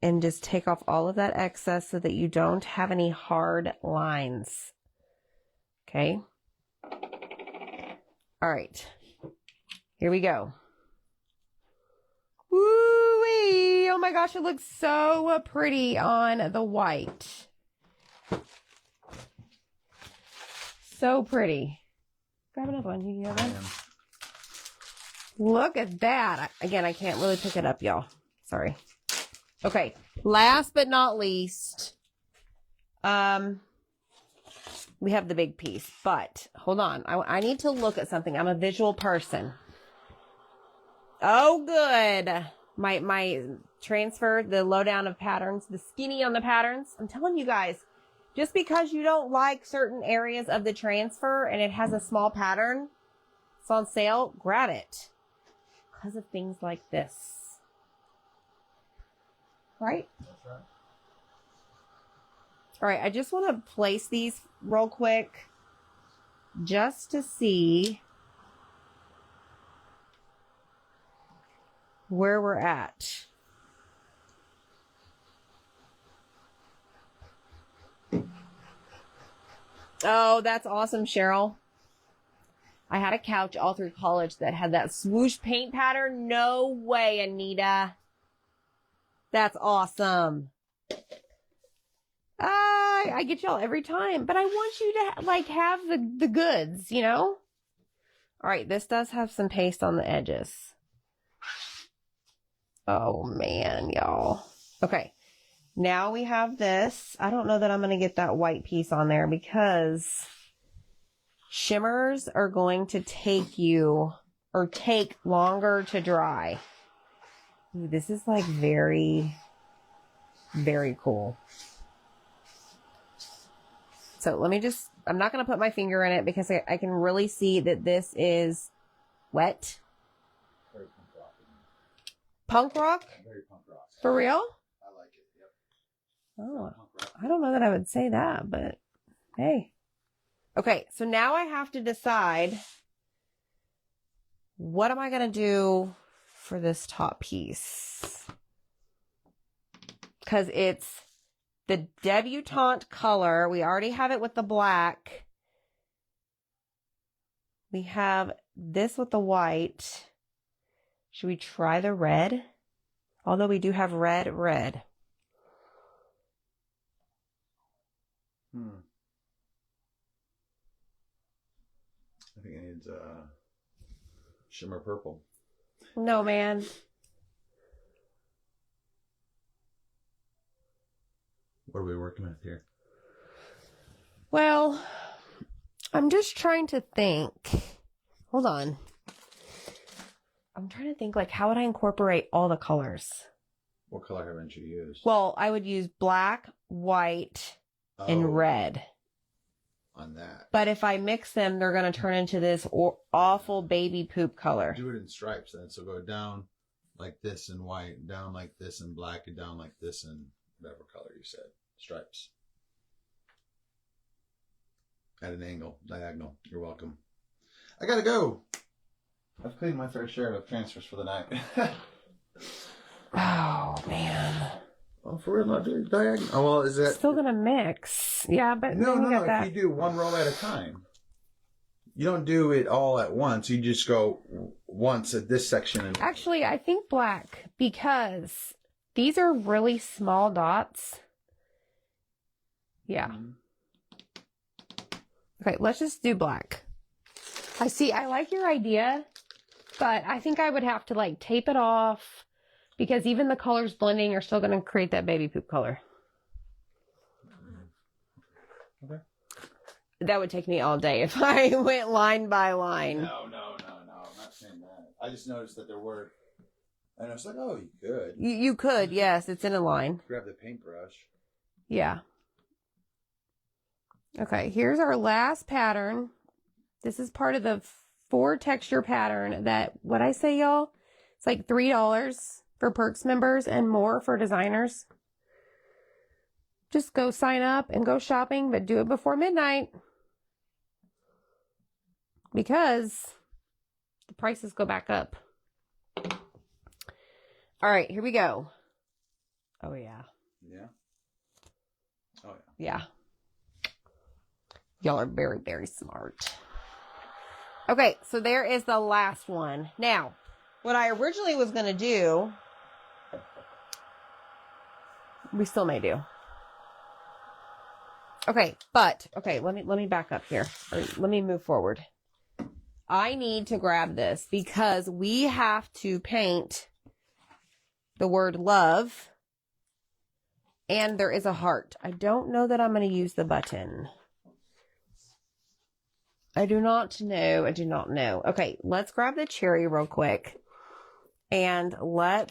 And just take off all of that excess so that you don't have any hard lines. Okay. All right. Here we go. Woo-wee! Oh my gosh, it looks so pretty on the white. So pretty. Grab another one. You have one? Look at that. Again, I can't really pick it up, y'all. Sorry. Okay. Last but not least, we have the big piece, but hold on. I need to look at something. I'm a visual person. Oh, good. My transfer, the lowdown of patterns, the skinny on the patterns. I'm telling you guys, just because you don't like certain areas of the transfer and it has a small pattern, it's on sale, grab it. Because of things like this. Right? That's right. All right, I just want to place these real quick just to see where we're at. Oh, that's awesome, Cheryl. I had a couch all through college that had that swoosh paint pattern. No way, Anita. That's awesome. I get y'all every time, but I want you to like have the goods, you know? All right, this does have some paste on the edges. Oh man, y'all. Okay, now we have this. I don't know that I'm going to get that white piece on there because shimmers are going to take longer to dry. Ooh, this is like very, very cool. So let me just, I'm not going to put my finger in it because I can really see that this is wet. Very punk rock. Punk rock? Very punk rock. For real? I like it. Yep. Oh, Punk rock. I don't know that I would say that, but hey. Okay, so now I have to decide what am I going to do for this top piece? Because it's the debutante color. We already have it with the black. We have this with the white. Should we try the red? Although we do have red. I think it needs shimmer purple. No, man. What are we working with here? Well, I'm just trying to think. Hold on. I'm trying to think, like, how would I incorporate all the colors? What color haven't you used? Well, I would use black, white, and red. On that. But if I mix them, they're going to turn into this awful baby poop color. Do it in stripes then. So go down like this in white, down like this in black, and down like this in whatever color you said. Stripes. At an angle, diagonal. You're welcome. I gotta go. I've cleaned my fair share of transfers for the night. Oh, man. Oh, for real, not doing diagonal. Oh, well, is that... Still going to mix. Yeah, but No, got that. if you do one roll at a time. You don't do it all at once. You just go once at this section. And... Actually, I think black, because these are really small dots. Yeah. Mm-hmm. Okay, let's just do black. I like your idea, but I think I would have to like tape it off because even the colors blending are still going to create that baby poop color. Okay. That would take me all day if I went line by line. No. I'm not saying that. I just noticed that there were, and I was like, oh, you could. You could, yes. It's in a line. Grab the paintbrush. Yeah. Okay, here's our last pattern. This is part of the 4 texture pattern that, what I say, y'all? It's like $3 for Perks members and more for designers. Just go sign up and go shopping, but do it before midnight. Because the prices go back up. All right, here we go. Oh, yeah. Yeah? Oh, yeah. Yeah. Y'all are very, very smart. Okay, so there is the last one. Now, what I originally was going to do, we still may do. Okay, let me back up here. Or let me move forward. I need to grab this because we have to paint the word love, and there is a heart. I don't know that I'm going to use the button. I do not know. Okay, let's grab the cherry real quick. And we're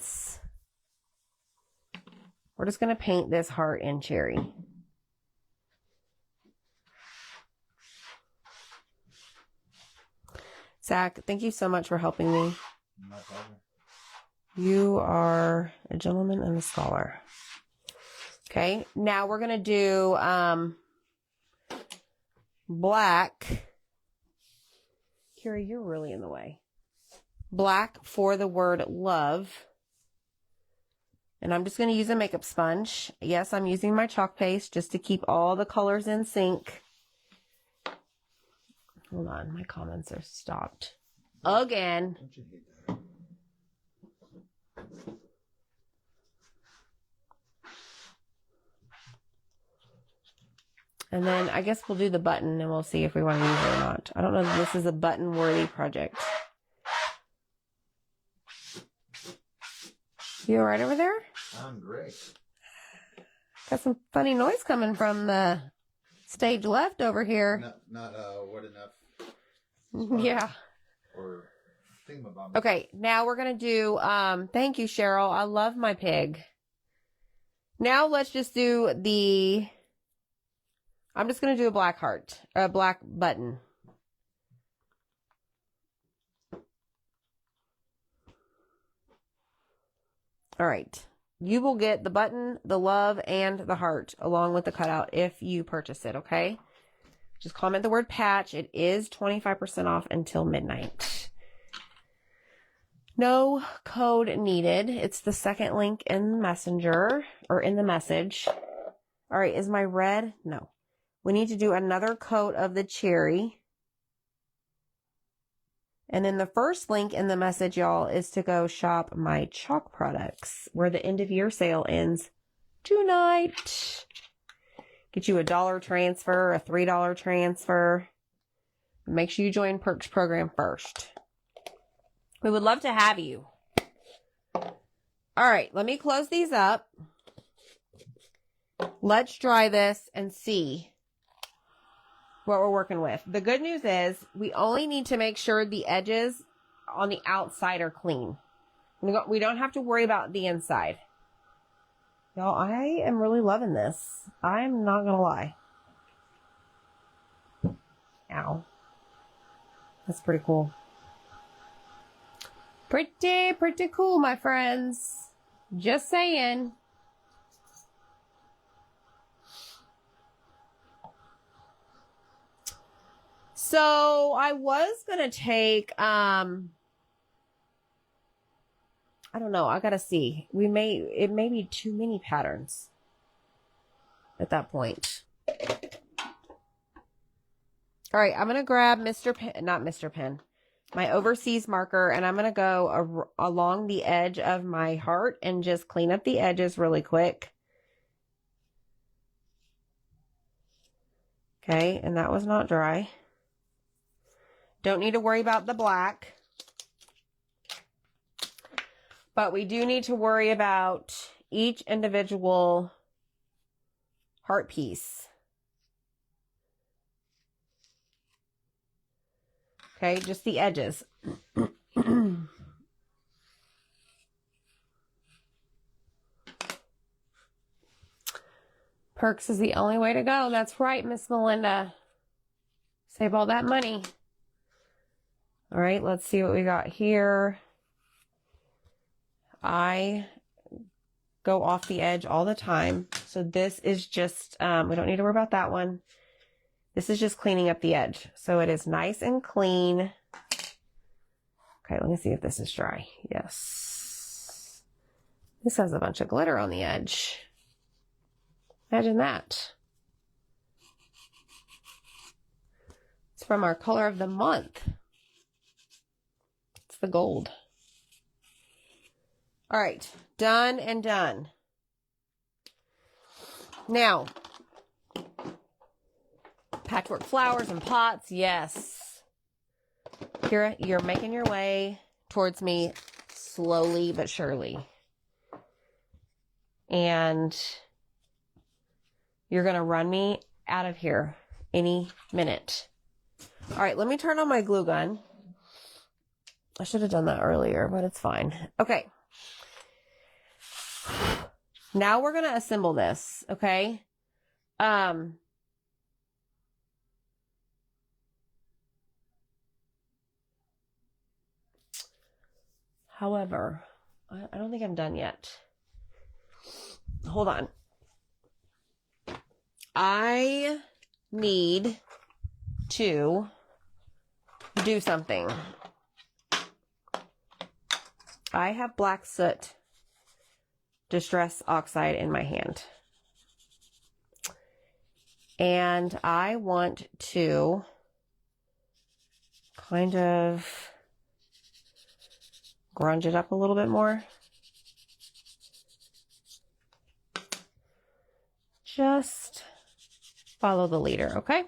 just going to paint this heart in cherry. Zach, thank you so much for helping me. My pleasure. You are a gentleman and a scholar. Okay, now we're going to do black. Kira, you're really in the way. Black for the word love. And I'm just going to use a makeup sponge. Yes, I'm using my chalk paste just to keep all the colors in sync. Hold on, my comments are stopped. Again. Don't you hate that? And then I guess we'll do the button and we'll see if we want to use it or not. I don't know if this is a button-worthy project. You all right over there? I'm great. Got some funny noise coming from the stage left over here. Not what enough. Yeah. Or thingamabob. Okay, now we're going to do, thank you, Cheryl. I love my pig. Now let's just do I'm just going to do a black heart, or a black button. All right. You will get the button, the love, and the heart along with the cutout if you purchase it, okay? Just comment the word patch. It is 25% off until midnight. No code needed. It's the second link in Messenger, or in the message. All right, is my red? No. We need to do another coat of the cherry. And then the first link in the message, y'all, is to go shop my chalk products, where the end of year sale ends tonight. Get you a $1 transfer, a $3 transfer. Make sure you join Perks program first. We would love to have you. All right, let me close these up. Let's dry this and see what we're working with. The good news is we only need to make sure the edges on the outside are clean. We don't have to worry about the inside. Y'all, I am really loving this. I'm not gonna lie. Ow. That's pretty cool. Pretty cool, my friends. Just saying. So I was going to take, I don't know. I got to see. It may be too many patterns at that point. All right. I'm going to grab my overseas marker, and I'm going to go along the edge of my heart and just clean up the edges really quick. Okay. And that was not dry. Don't need to worry about the black. But we do need to worry about each individual heart piece. Okay, just the edges. Perks is the only way to go. That's right, Miss Melinda. Save all that money. All right, let's see what we got here. I go off the edge all the time. So this is just, we don't need to worry about that one. This is just cleaning up the edge. So it is nice and clean. Okay, let me see if this is dry. Yes. This has a bunch of glitter on the edge. Imagine that. It's from our color of the month. That's the gold. All right, done and done. Now, patchwork flowers and pots, yes. Kira, you're making your way towards me slowly but surely. And you're going to run me out of here any minute. All right, let me turn on my glue gun. I should have done that earlier, but it's fine. Okay. Now we're going to assemble this, okay? However, I don't think I'm done yet. Hold on. I need to do something. I have black soot distress oxide in my hand. And I want to kind of grunge it up a little bit more. Just follow the leader, okay?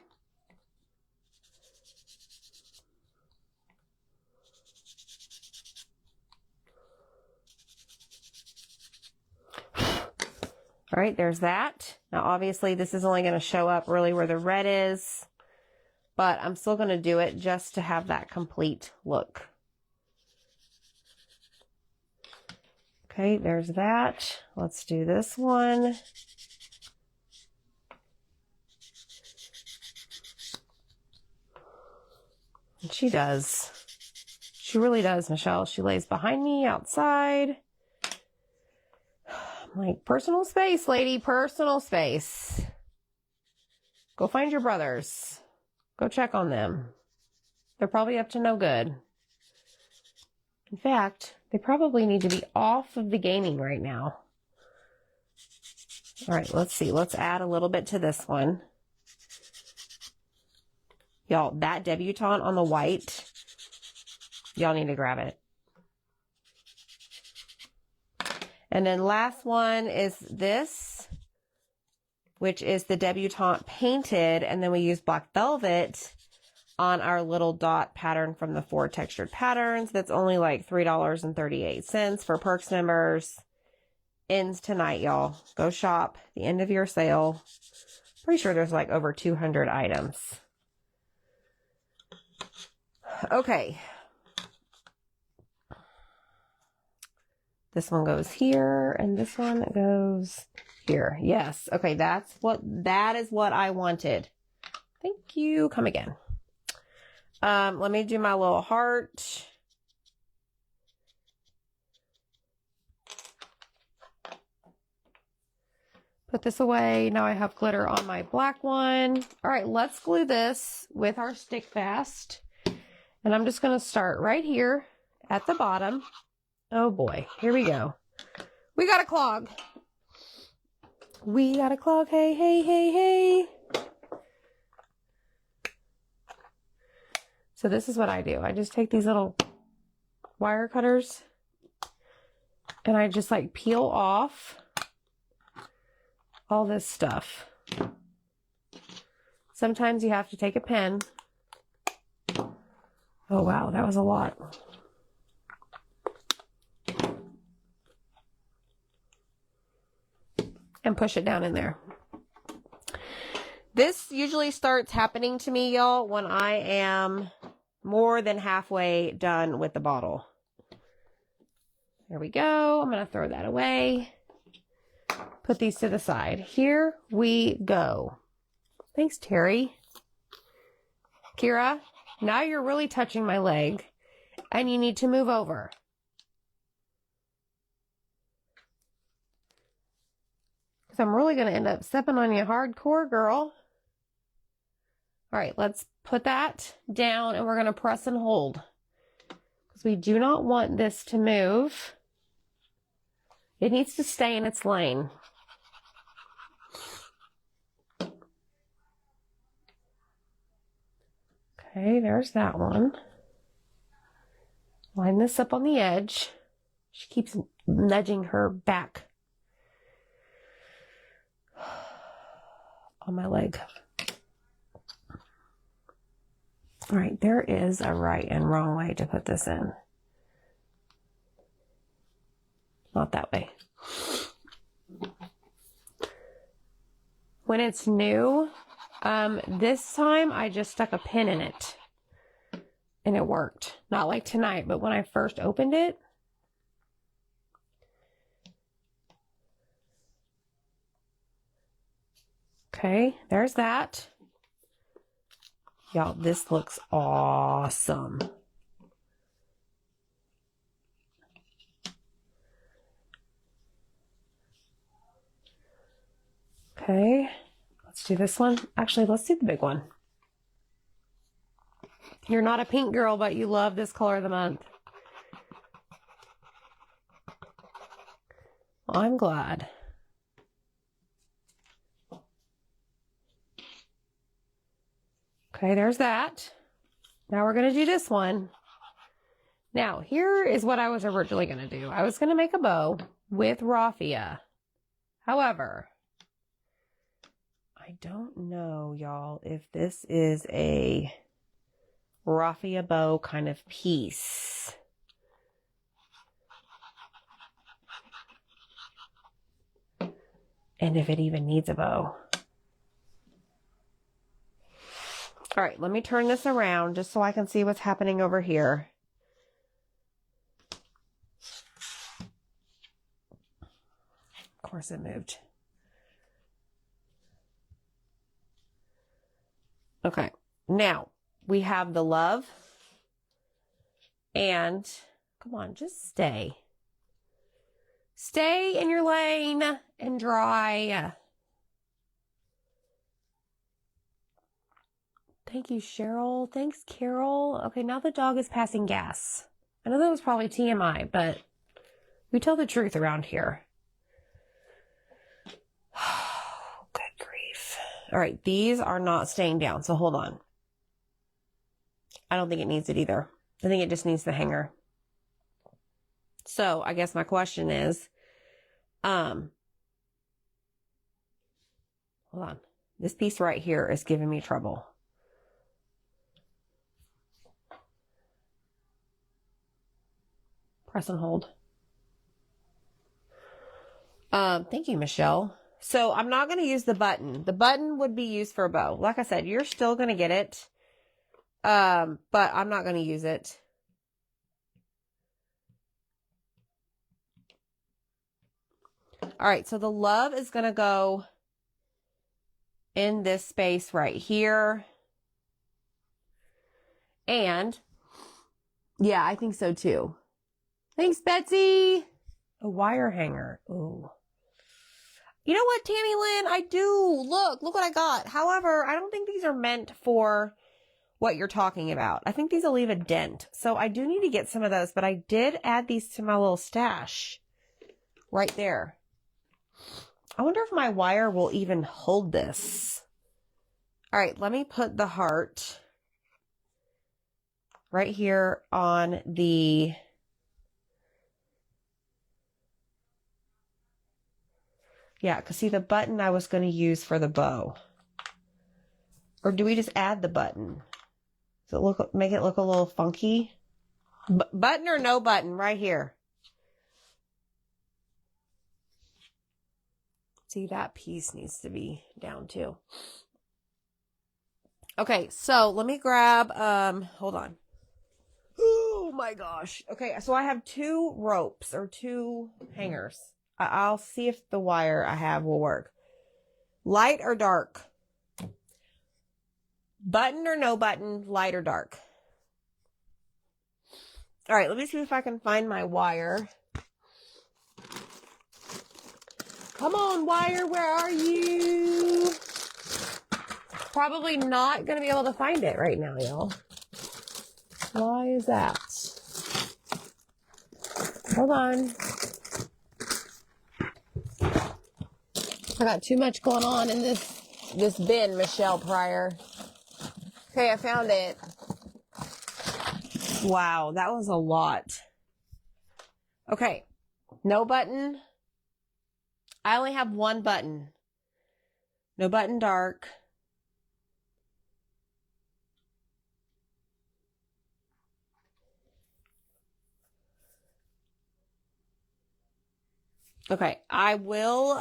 All right, there's that. Now, obviously, this is only going to show up really where the red is, but I'm still going to do it just to have that complete look. Okay, there's that. Let's do this one. And she does. She really does, Michelle. She lays behind me outside. I'm like, personal space, lady, personal space. Go find your brothers. Go check on them. They're probably up to no good. In fact, they probably need to be off of the gaming right now. All right, let's see. Let's add a little bit to this one. Y'all, that debutante on the white, y'all need to grab it. And then last one is this, which is the debutante painted, and then we use black velvet on our little dot pattern from the 4 textured patterns. That's only like $3.38 for Perks members. Ends tonight, y'all. Go shop. The end of your sale. Pretty sure there's like over 200 items. Okay. This one goes here, and this one goes here. Yes. Okay, that is what I wanted. Thank you. Come again. Let me do my little heart. Put this away. Now I have glitter on my black one. All right, let's glue this with our stick fast. And I'm just going to start right here at the bottom. Oh boy, here we go. We got a clog. We got a clog. Hey, hey, hey, hey. So this is what I do. I just take these little wire cutters and I just like peel off all this stuff. Sometimes you have to take a pen. Oh wow, that was a lot. And push it down in there. This usually starts happening to me, y'all, when I am more than halfway done with the bottle. There we go. I'm going to throw that away. Put these to the side. Here we go. Thanks, Terry. Kira, now you're really touching my leg, and you need to move over. Because I'm really going to end up stepping on you hardcore, girl. All right, let's put that down, and we're going to press and hold. Because we do not want this to move. It needs to stay in its lane. Okay, there's that one. Line this up on the edge. She keeps nudging her back on my leg. All right, there is a right and wrong way to put this in. Not that way. When it's new, this time I just stuck a pin in it and it worked. Not like tonight, but when I first opened it, okay, there's that. Y'all, this looks awesome. Okay, let's do this one. Actually, let's do the big one. You're not a pink girl, but you love this color of the month. Well, I'm glad. Okay, there's that. Now we're going to do this one. Now, here is what I was originally going to do. I was going to make a bow with raffia. However, I don't know, y'all, if this is a raffia bow kind of piece. And if it even needs a bow. All right, let me turn this around just so I can see what's happening over here. Of course it moved. Okay, now we have the love and, come on, just stay. Stay in your lane and dry. Thank you, Cheryl. Thanks, Carol. Okay, now the dog is passing gas. I know that was probably TMI, but we tell the truth around here. Good grief. All right, these are not staying down, so hold on. I don't think it needs it either. I think it just needs the hanger. So I guess my question is, hold on. This piece right here is giving me trouble. Press and hold. Thank you, Michelle. So I'm not going to use the button. The button would be used for a bow. Like I said, you're still going to get it. But I'm not going to use it. All right. So the love is going to go in this space right here. And yeah, I think so too. Thanks, Betsy. A wire hanger. Ooh. You know what, Tammy Lynn? I do. Look what I got. However, I don't think these are meant for what you're talking about. I think these will leave a dent. So I do need to get some of those, but I did add these to my little stash right there. I wonder if my wire will even hold this. All right, let me put the heart right here on the... Yeah, because see the button I was going to use for the bow. Or do we just add the button? Does it make it look a little funky? Button or no button? Right here. See, that piece needs to be down too. Okay, so let me grab, hold on. Oh my gosh. Okay, so I have 2 ropes or 2 hangers. I'll see if the wire I have will work. Light or dark? Button or no button? Light or dark? All right, let me see if I can find my wire. Come on, wire, where are you? Probably not going to be able to find it right now, y'all. Why is that? Hold on. I got too much going on in this bin, Michelle Pryor. Okay, I found it. Wow, that was a lot. Okay, no button. I only have one button. No button dark. Okay, I will,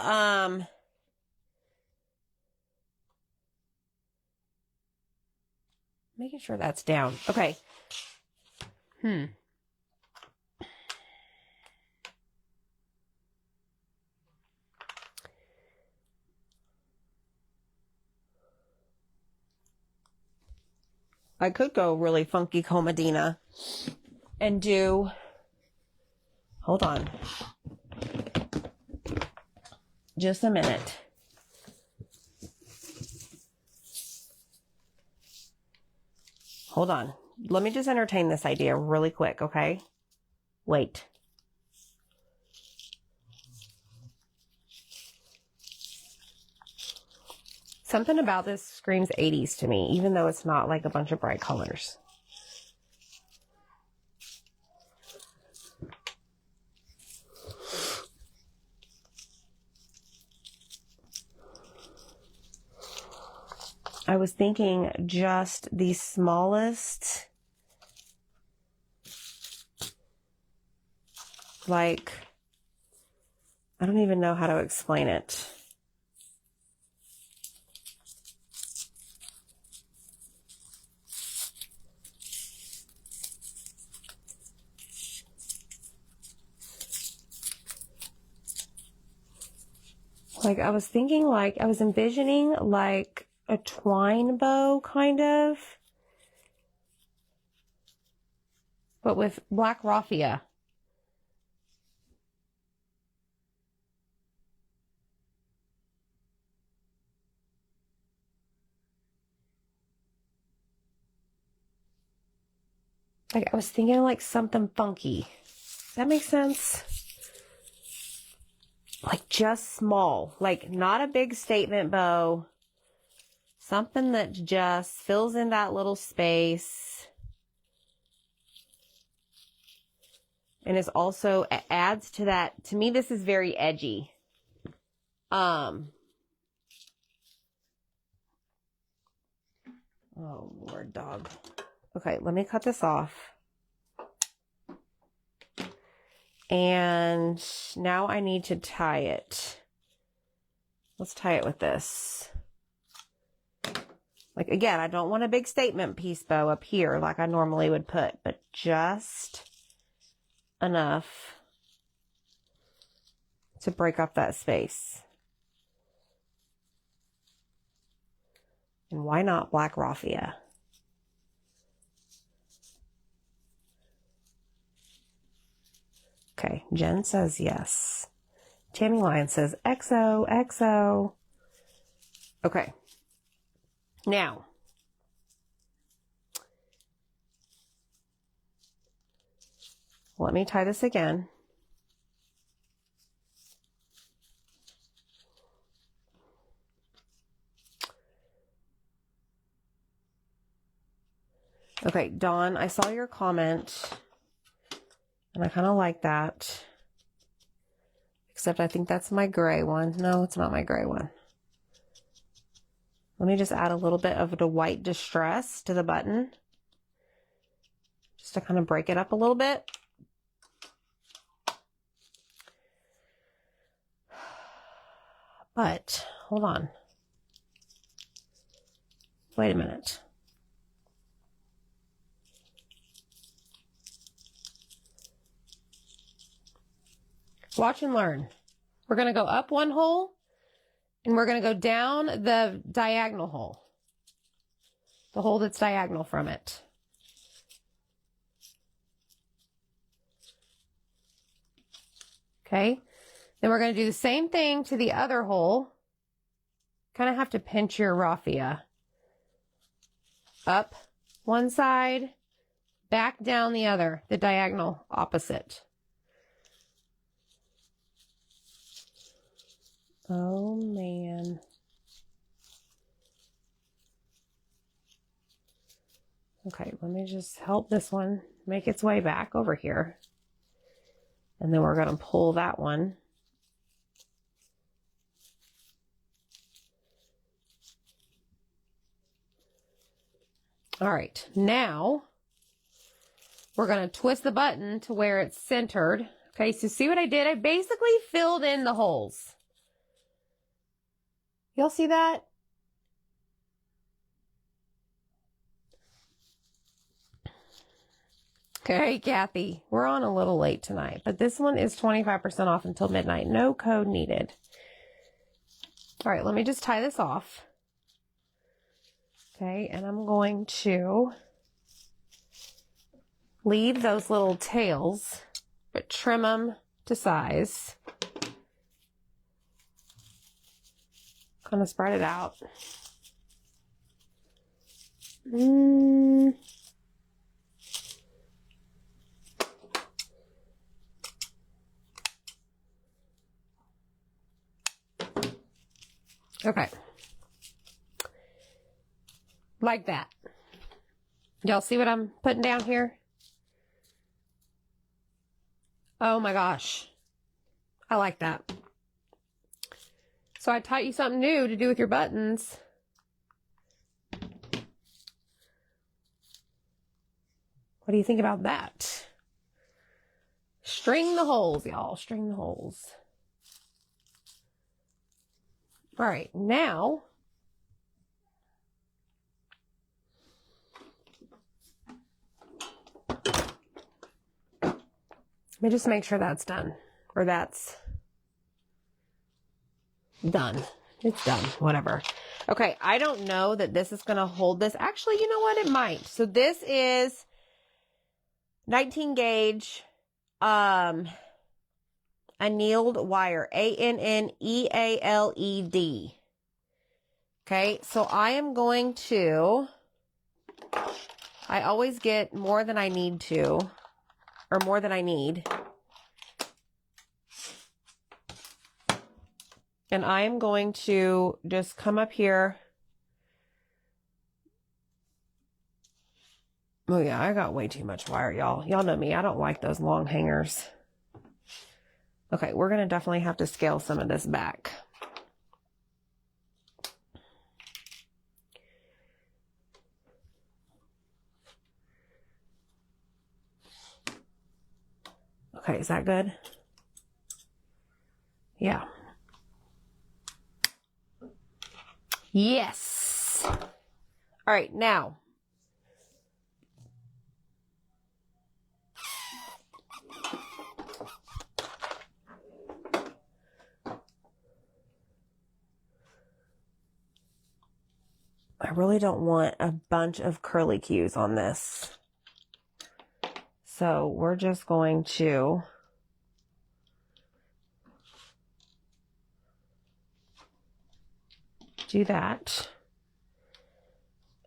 making sure that's down. Okay. I could go really funky comedina and do, hold on. Just a minute. Hold on. Let me just entertain this idea really quick, okay? Wait. Something about this screams 80s to me, even though it's not like a bunch of bright colors. I was thinking just the smallest, like, I don't even know how to explain it. Like, I was thinking, like, I was envisioning, like, a twine bow, kind of. But with black raffia. Like, I was thinking, like, something funky. Does that make sense? Like, just small. Like, not a big statement bow. Something that just fills in that little space. And is also adds to that. To me, this is very edgy. Oh, Lord, dog. Okay, let me cut this off. And now I need to tie it. Let's tie it with this. Like, again, I don't want a big statement piece bow up here like I normally would put, but just enough to break up that space. And why not black raffia? Okay, Jen says yes. Tammy Lyon says XO, XO. Okay. Now, let me tie this again. Okay, Dawn, I saw your comment, and I kind of like that. Except I think that's my gray one. No, it's not my gray one. Let me just add a little bit of the white distress to the button. Just to kind of break it up a little bit. But, hold on. Wait a minute. Watch and learn. We're going to go up one hole, and we're going to go down the diagonal hole. The hole that's diagonal from it. Okay. Then we're going to do the same thing to the other hole. Kind of have to pinch your raffia. Up one side, back down the other, the diagonal opposite. Oh, man. Okay, let me just help this one make its way back over here. And then we're going to pull that one. All right, now we're going to twist the button to where it's centered. Okay, so see what I did? I basically filled in the holes. Y'all see that? Okay, Kathy, we're on a little late tonight, but this one is 25% off until midnight. No code needed. All right, let me just tie this off. Okay, and I'm going to leave those little tails, but trim them to size. Kind of spread it out. Okay. Like that. Y'all see what I'm putting down here? Oh my gosh. I like that. So I taught you something new to do with your buttons. What do you think about that? String the holes, y'all. String the holes. All right, now let me just make sure that's done, or that's done. It's done, whatever. Okay, I don't know that this is going to hold this. Actually, you know what? It might. So this is 19 gauge annealed wire, ANNEALED. Okay, so I am going to, I always get more than I need to, or more than I need. And I am going to just come up here. Oh yeah, I got way too much wire, y'all. Y'all know me, I don't like those long hangers. Okay, we're going to definitely have to scale some of this back. Okay, is that good? Yeah. Yes. All right, now. I really don't want a bunch of curly cues on this. So we're just going to do that.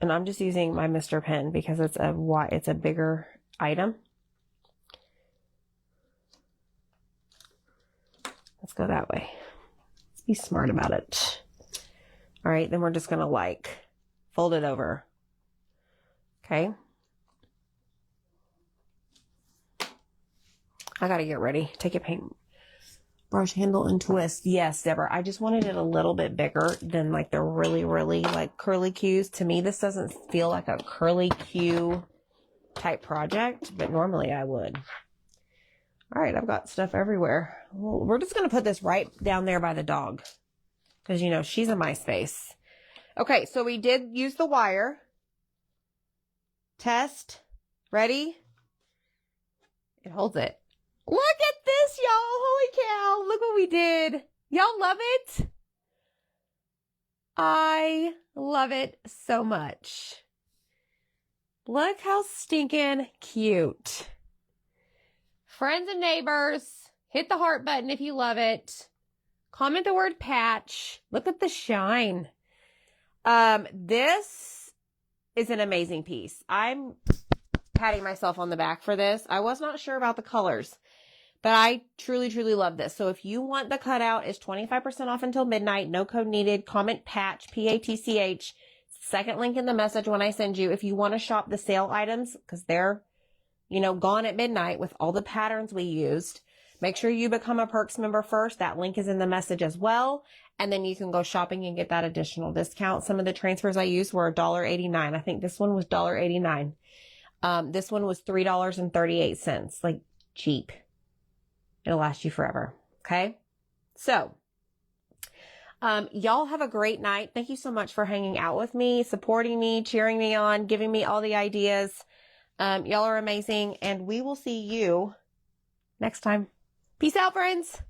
And I'm just using my Mr. Pen because it's a bigger item. Let's go that way. Let's be smart about it. All right, then we're just going to like fold it over. Okay. I got to get ready. Take a paint brush handle and twist. Yes, Deborah. I just wanted it a little bit bigger than like the really, really like curly cues. To me, this doesn't feel like a curly cue type project, but normally I would. All right, I've got stuff everywhere. Well, we're just going to put this right down there by the dog because, you know, she's in my space. Okay, so we did use the wire. Test. Ready? It holds it. Look at this, y'all. Holy cow. Look what we did. Y'all love it? I love it so much. Look how stinking cute. Friends and neighbors, hit the heart button if you love it. Comment the word patch. Look at the shine. This is an amazing piece. I'm patting myself on the back for this. I was not sure about the colors, but I truly, truly love this. So if you want the cutout, it's 25% off until midnight. No code needed. Comment patch, P-A-T-C-H. It's second link in the message when I send you. If you want to shop the sale items, because they're, gone at midnight with all the patterns we used, make sure you become a Perks member first. That link is in the message as well. And then you can go shopping and get that additional discount. Some of the transfers I used were $1.89. I think this one was $1.89. This one was $3.38. Like, cheap. It'll last you forever. Okay? So, y'all have a great night. Thank you so much for hanging out with me, supporting me, cheering me on, giving me all the ideas. Y'all are amazing, and we will see you next time. Peace out, friends.